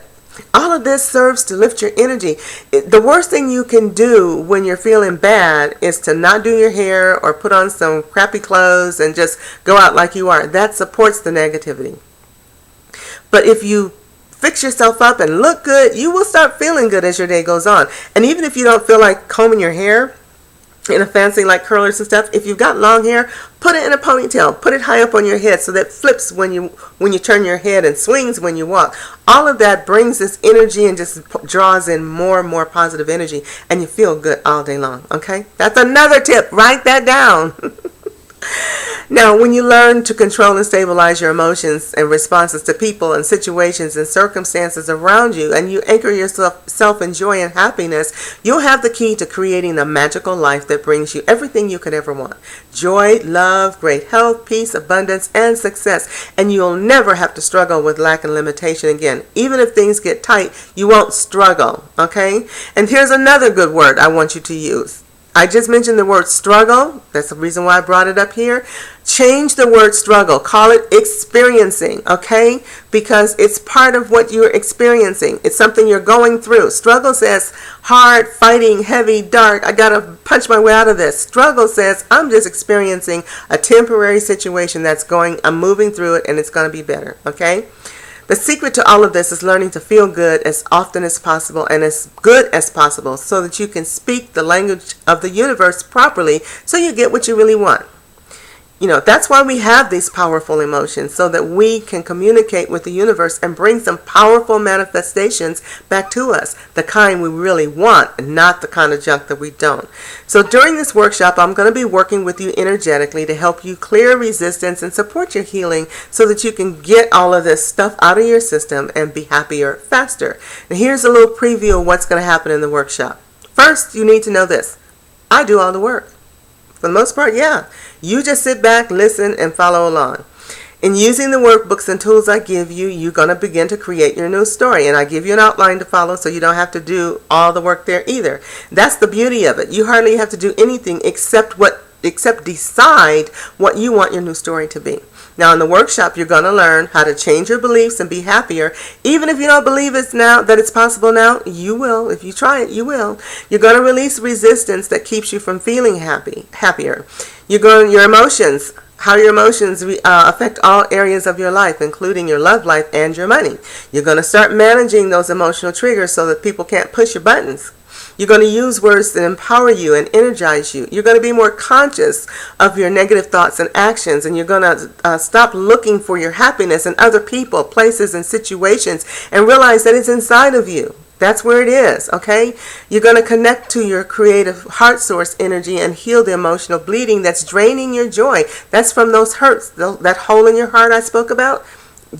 All of this serves to lift your energy. The worst thing you can do when you're feeling bad is to not do your hair or put on some crappy clothes and just go out like you are. That supports the negativity. But if you fix yourself up and look good, you will start feeling good as your day goes on. And even if you don't feel like combing your hair in a fancy like curlers and stuff, if you've got long hair, put it in a ponytail, put it high up on your head so that it flips when you turn your head and swings when you walk. All of that brings this energy and just draws in more and more positive energy, and you feel good all day long. Okay, that's another tip. Write that down. Now, when you learn to control and stabilize your emotions and responses to people and situations and circumstances around you, and you anchor yourself in joy and happiness, you'll have the key to creating a magical life that brings you everything you could ever want. Joy, love, great health, peace, abundance, and success. And you'll never have to struggle with lack and limitation again. Even if things get tight, you won't struggle, okay? And here's another good word I want you to use. I just mentioned the word struggle. That's the reason why I brought it up here. Change the word struggle. Call it experiencing, okay? Because it's part of what you're experiencing. It's something you're going through. Struggle says hard, fighting, heavy, dark. I got to punch my way out of this. Struggle says I'm just experiencing a temporary situation I'm moving through it, and it's going to be better, okay? The secret to all of this is learning to feel good as often as possible and as good as possible so that you can speak the language of the universe properly so you get what you really want. That's why we have these powerful emotions, so that we can communicate with the universe and bring some powerful manifestations back to us, the kind we really want and not the kind of junk that we don't. So during this workshop, I'm going to be working with you energetically to help you clear resistance and support your healing so that you can get all of this stuff out of your system and be happier faster. And here's a little preview of what's going to happen in the workshop. First, you need to know this. I do all the work. For the most part, yeah. You just sit back, listen, and follow along. In using the workbooks and tools I give you, you're going to begin to create your new story. And I give you an outline to follow so you don't have to do all the work there either. That's the beauty of it. You hardly have to do anything except decide what you want your new story to be. Now in the workshop, you're going to learn how to change your beliefs and be happier. Even if you don't believe that it's possible now, you will. If you try it, you will. You're going to release resistance that keeps you from feeling happier. Your emotions, how your emotions affect all areas of your life, including your love life and your money. You're going to start managing those emotional triggers so that people can't push your buttons. You're going to use words that empower you and energize you. You're going to be more conscious of your negative thoughts and actions, and you're going to stop looking for your happiness in other people, places, and situations, and realize that it's inside of you. That's where it is, okay? You're going to connect to your creative heart source energy and heal the emotional bleeding that's draining your joy. That's from those hurts, that hole in your heart I spoke about.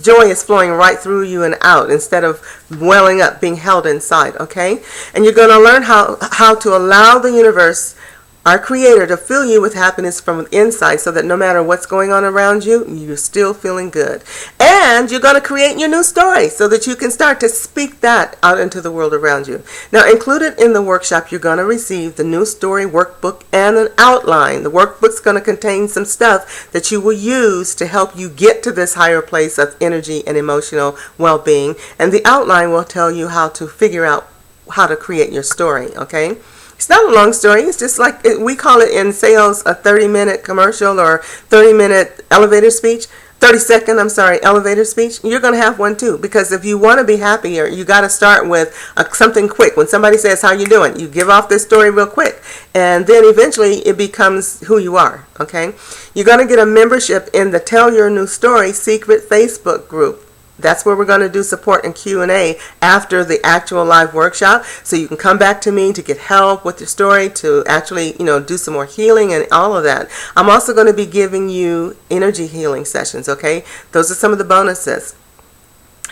Joy is flowing right through you and out instead of welling up, being held inside, okay? And you're going to learn how to allow the universe, our creator, to fill you with happiness from inside so that no matter what's going on around you, you're still feeling good. And you're going to create your new story so that you can start to speak that out into the world around you. Now, included in the workshop, you're going to receive the new story workbook and an outline. The workbook's going to contain some stuff that you will use to help you get to this higher place of energy and emotional well-being. And the outline will tell you how to figure out how to create your story, okay? It's not a long story. It's just like we call it in sales a 30-minute commercial or 30-minute elevator speech. 30-second, elevator speech. You're going to have one too, because if you want to be happier, you got to start with something quick. When somebody says, "How you doing?" you give off this story real quick, and then eventually it becomes who you are, okay? You're going to get a membership in the Tell Your New Story secret Facebook group. That's where we're going to do support and Q&A after the actual live workshop, so you can come back to me to get help with your story, to actually, do some more healing and all of that. I'm also going to be giving you energy healing sessions, okay? Those are some of the bonuses.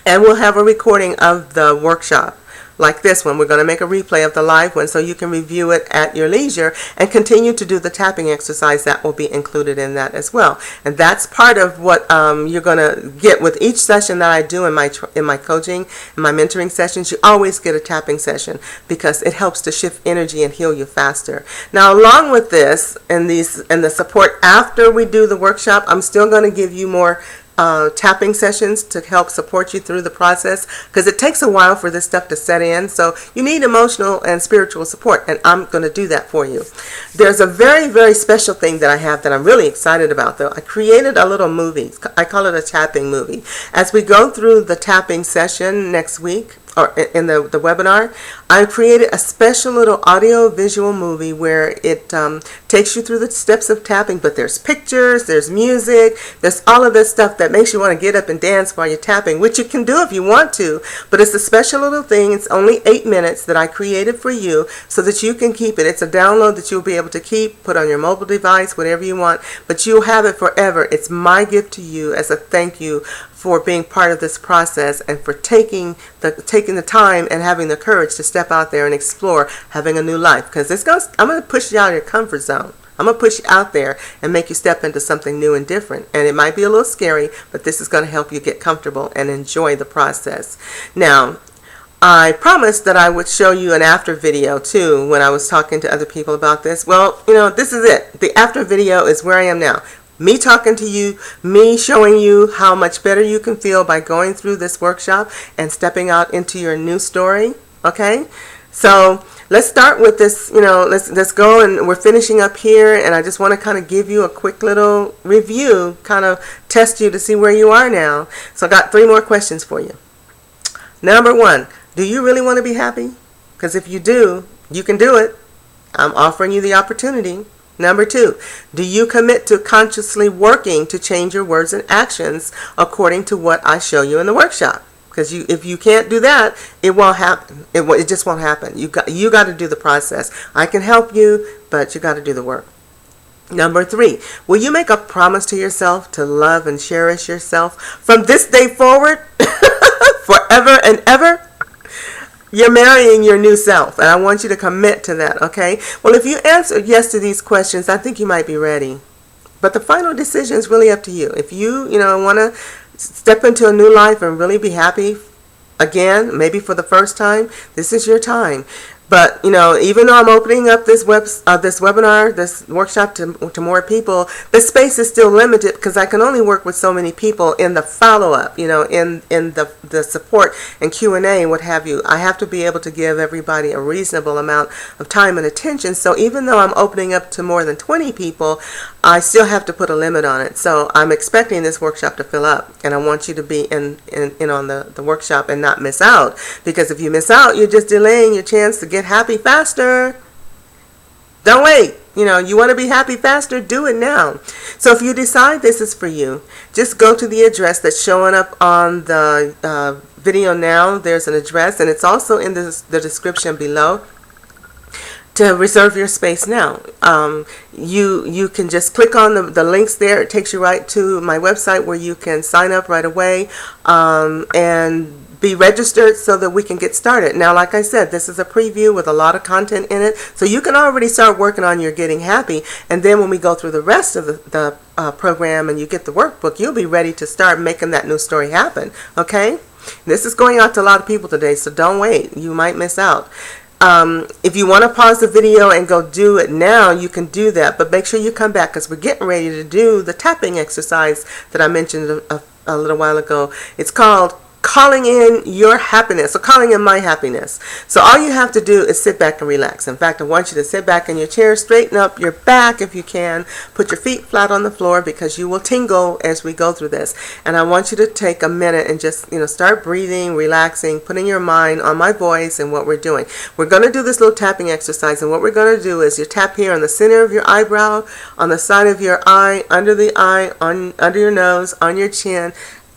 And we'll have a recording of the workshop. Like this one, we're going to make a replay of the live one so you can review it at your leisure and continue to do the tapping exercise that will be included in that as well. And that's part of what you're going to get with each session that I do in my coaching, in my mentoring sessions. You always get a tapping session because it helps to shift energy and heal you faster. Now, along with this and the support after we do the workshop, I'm still going to give you more tapping sessions to help support you through the process, because it takes a while for this stuff to set in. So you need emotional and spiritual support, and I'm going to do that for you. There's a very, very special thing that I have that I'm really excited about, though. I created a little movie. I call it a tapping movie. As we go through the tapping session next week, or in the webinar, I created a special little audio visual movie where it takes you through the steps of tapping, but there's pictures, there's music, there's all of this stuff that makes you want to get up and dance while you're tapping, which you can do if you want to, but it's a special little thing. It's only 8 minutes that I created for you so that you can keep it. It's a download that you'll be able to keep, put on your mobile device, whatever you want, but you'll have it forever. It's my gift to you as a thank you for being part of this process and for taking the time and having the courage to step out there and explore having a new life. Because I'm going to push you out of your comfort zone. I'm going to push you out there and make you step into something new and different. And it might be a little scary, but this is going to help you get comfortable and enjoy the process. Now, I promised that I would show you an after video too when I was talking to other people about this. Well, this is it. The after video is where I am now. Me talking to you, me showing you how much better you can feel by going through this workshop and stepping out into your new story, okay? So let's start with this, let's go, and we're finishing up here, and I just want to kind of give you a quick little review, kind of test you to see where you are now. So I got 3 more questions for you. Number 1, do you really want to be happy? Because if you do, you can do it. I'm offering you the opportunity. Number 2, do you commit to consciously working to change your words and actions according to what I show you in the workshop? Because if you can't do that, it won't happen. It just won't happen. You got to do the process. I can help you, but you got to do the work. Number 3, will you make a promise to yourself to love and cherish yourself from this day forward, forever and ever? You're marrying your new self, and I want you to commit to that, okay? Well, if you answered yes to these questions, I think you might be ready. But the final decision is really up to you. If you want to step into a new life and really be happy again, maybe for the first time, this is your time. But, even though I'm opening up this webinar, this workshop to more people, the space is still limited because I can only work with so many people in the follow-up, in the support and Q&A and what have you. I have to be able to give everybody a reasonable amount of time and attention. So even though I'm opening up to more than 20 people, I still have to put a limit on it. So I'm expecting this workshop to fill up, and I want you to be in on the workshop and not miss out. Because if you miss out, you're just delaying your chance to get happy faster. Don't wait. You want to be happy faster, do it now. So if you decide this is for you, just go to the address that's showing up on the video now. There's an address, and it's also in the description below, to reserve your space now. You can just click on the links there. It takes you right to my website where you can sign up right away and be registered so that we can get started. Now, like I said, this is a preview with a lot of content in it, so you can already start working on your getting happy, and then when we go through the rest of the program and you get the workbook, you'll be ready to start making that new story happen, okay? This is going out to a lot of people today, so don't wait. You might miss out. If you want to pause the video and go do it now, you can do that, but make sure you come back because we're getting ready to do the tapping exercise that I mentioned a little while ago. It's called calling in your happiness, or calling in my happiness. So all you have to do is sit back and relax. In fact, I want you to sit back in your chair, straighten up your back if you can, put your feet flat on the floor because you will tingle as we go through this. And I want you to take a minute and just, start breathing, relaxing, putting your mind on my voice and what we're doing. We're going to do this little tapping exercise, and what we're going to do is you tap here on the center of your eyebrow, on the side of your eye, under the eye, under your nose, on your chin,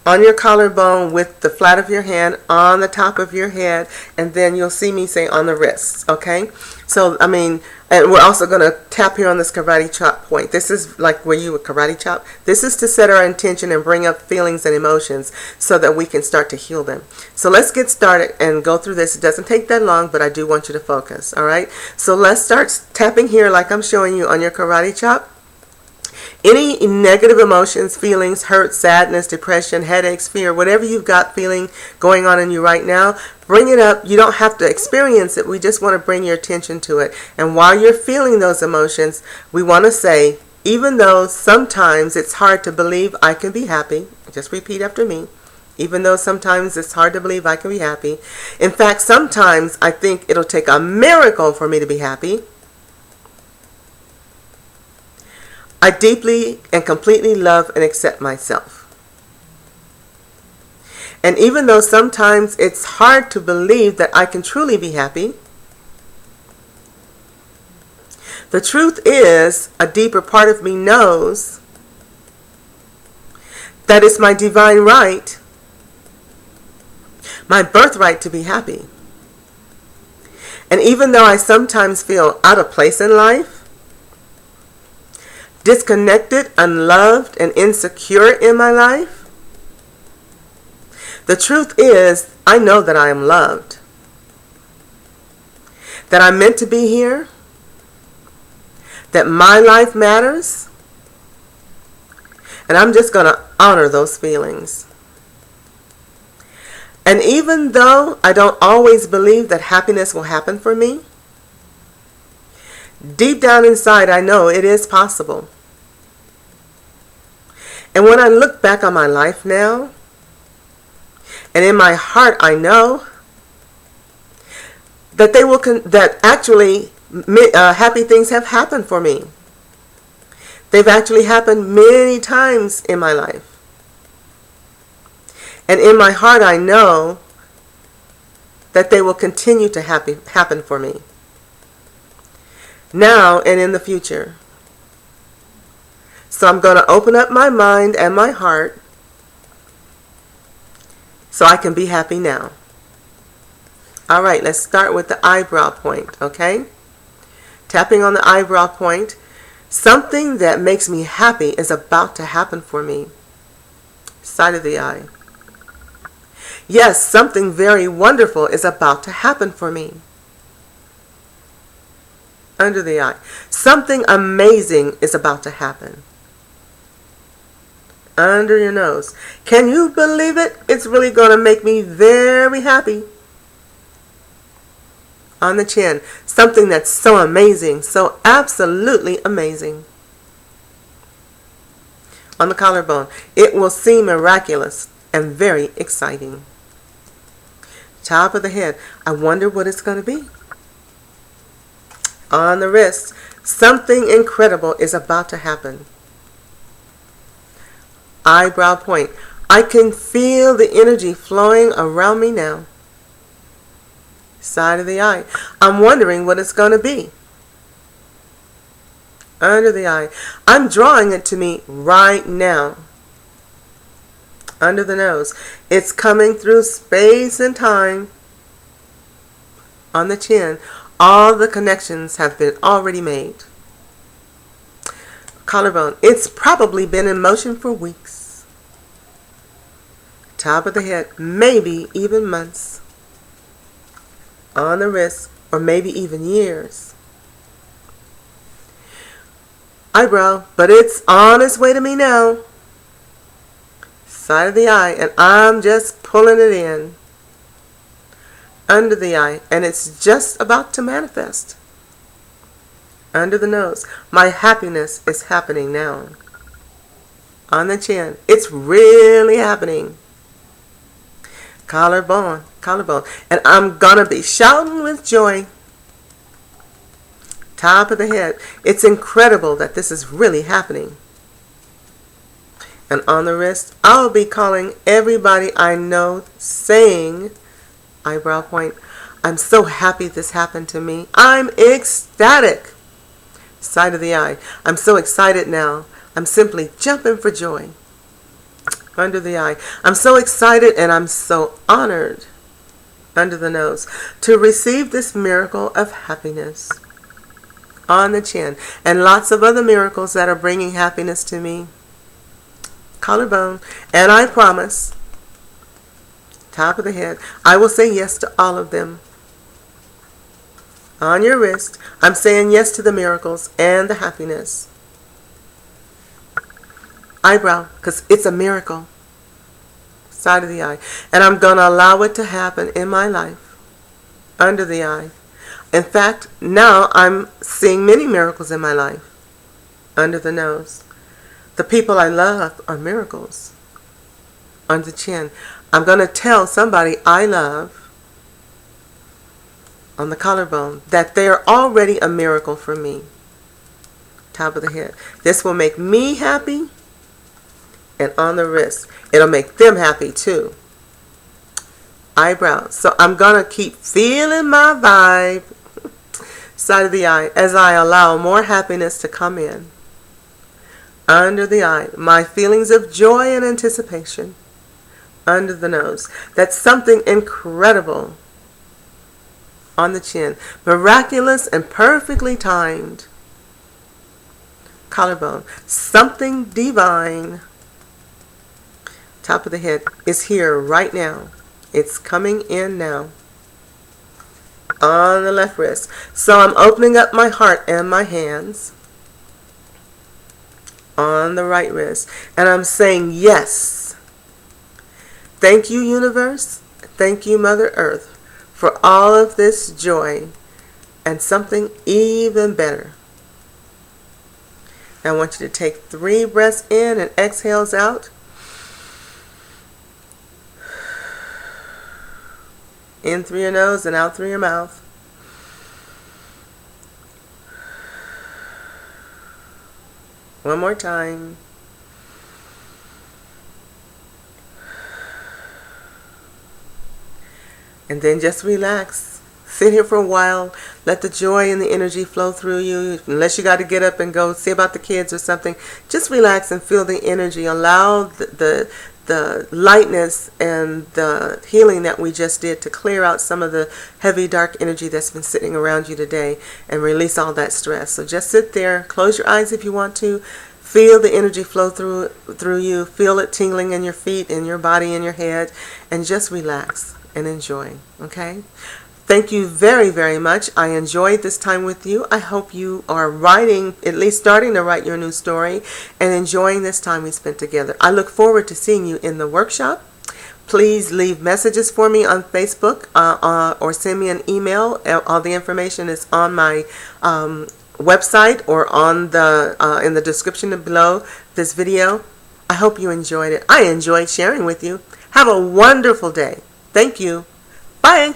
on your collarbone, with the flat of your hand on the top of your head, and then you'll see me say on the wrists, okay? So, and we're also going to tap here on this karate chop point. This is like where you would karate chop. This is to set our intention and bring up feelings and emotions so that we can start to heal them. So let's get started and go through this. It doesn't take that long, but I do want you to focus, all right? So let's start tapping here like I'm showing you on your karate chop. Any negative emotions, feelings, hurt, sadness, depression, headaches, fear, whatever you've got feeling going on in you right now, bring it up. You don't have to experience it. We just want to bring your attention to it. And while you're feeling those emotions, we want to say, even though sometimes it's hard to believe I can be happy, just repeat after me. Even though sometimes it's hard to believe I can be happy. In fact, sometimes I think it'll take a miracle for me to be happy. I deeply and completely love and accept myself. And even though sometimes it's hard to believe that I can truly be happy, the truth is, a deeper part of me knows that it's my divine right, my birthright to be happy. And even though I sometimes feel out of place in life, disconnected, unloved, and insecure in my life, the truth is, I know that I am loved, that I'm meant to be here, that my life matters, and I'm just going to honor those feelings. And even though I don't always believe that happiness will happen for me, deep down inside I know it is possible. And when I look back on my life now, and in my heart I know that happy things have happened for me. They've actually happened many times in my life. And in my heart I know that they will continue to happen for me, now and in the future. So I'm going to open up my mind and my heart so I can be happy now. All right, let's start with the eyebrow point, okay? Tapping on the eyebrow point. Something that makes me happy is about to happen for me. Side of the eye. Yes, something very wonderful is about to happen for me. Under the eye. Something amazing is about to happen. Under your nose. Can you believe it? It's really going to make me very happy. On the chin. Something that's so amazing, so absolutely amazing. On the collarbone. It will seem miraculous and very exciting. Top of the head. I wonder what it's going to be. On the wrist. Something incredible is about to happen. Eyebrow point. I can feel the energy flowing around me now. Side of the eye. I'm wondering what it's going to be. Under the eye. I'm drawing it to me right now. Under the nose. It's coming through space and time. On the chin. All the connections have been already made. Collarbone. It's probably been in motion for weeks. Top of the head. Maybe even months. On the wrist. Or maybe even years. Eyebrow. But it's on its way to me now. Side of the eye. And I'm just pulling it in. Under the eye. And it's just about to manifest. Under the nose. My happiness is happening now. On the chin. It's really happening. Collarbone. Collarbone. And I'm going to be shouting with joy. Top of the head. It's incredible that this is really happening. And on the wrist. I'll be calling everybody I know saying, eyebrow point, I'm so happy this happened to me. I'm ecstatic. Side of the eye. I'm so excited now. I'm simply jumping for joy. Under the eye. I'm so excited and I'm so honored. Under the nose. To receive this miracle of happiness. On the chin. And lots of other miracles that are bringing happiness to me. Collarbone. And I promise. Top of the head. I will say yes to all of them. On your wrist, I'm saying yes to the miracles and the happiness. Eyebrow, because it's a miracle. Side of the eye. And I'm going to allow it to happen in my life. Under the eye. In fact, now I'm seeing many miracles in my life. Under the nose. The people I love are miracles. Under the chin. I'm going to tell somebody I love. On the collarbone, that they're already a miracle for me. Top of the head. This will make me happy. And on the wrist, it'll make them happy too. Eyebrow. So I'm going to keep feeling my vibe. Side of the eye. As I allow more happiness to come in. Under the eye. My feelings of joy and anticipation. Under the nose. That's something incredible. On the chin. Miraculous and perfectly timed. Collarbone. Something divine. Top of the head is here right now. It's coming in now. On the left wrist. So I'm opening up my heart and my hands. On the right wrist. And I'm saying yes. Thank you, universe. Thank you, Mother Earth, for all of this joy and something even better. Now I want you to take 3 breaths in and exhales out. In through your nose and out through your mouth. One more time. And then just relax. sit here for a while, let the joy and the energy flow through you. Unless you got to get up and go see about the kids or something, just relax and feel the energy. Allow the lightness and the healing that we just did to clear out some of the heavy dark energy that's been sitting around you today and release all that stress. So just sit there, close your eyes if you want to, feel the energy flow through you, feel it tingling in your feet, in your body, in your head, and just relax and enjoy. Okay? Thank you very, very much. I enjoyed this time with you. I hope you are writing, at least starting to write your new story, and enjoying this time we spent together. I look forward to seeing you in the workshop. Please leave messages for me on Facebook or send me an email. All the information is on my website or on in the description below this video. I hope you enjoyed it. I enjoyed sharing with you. Have a wonderful day. Thank you. Bye.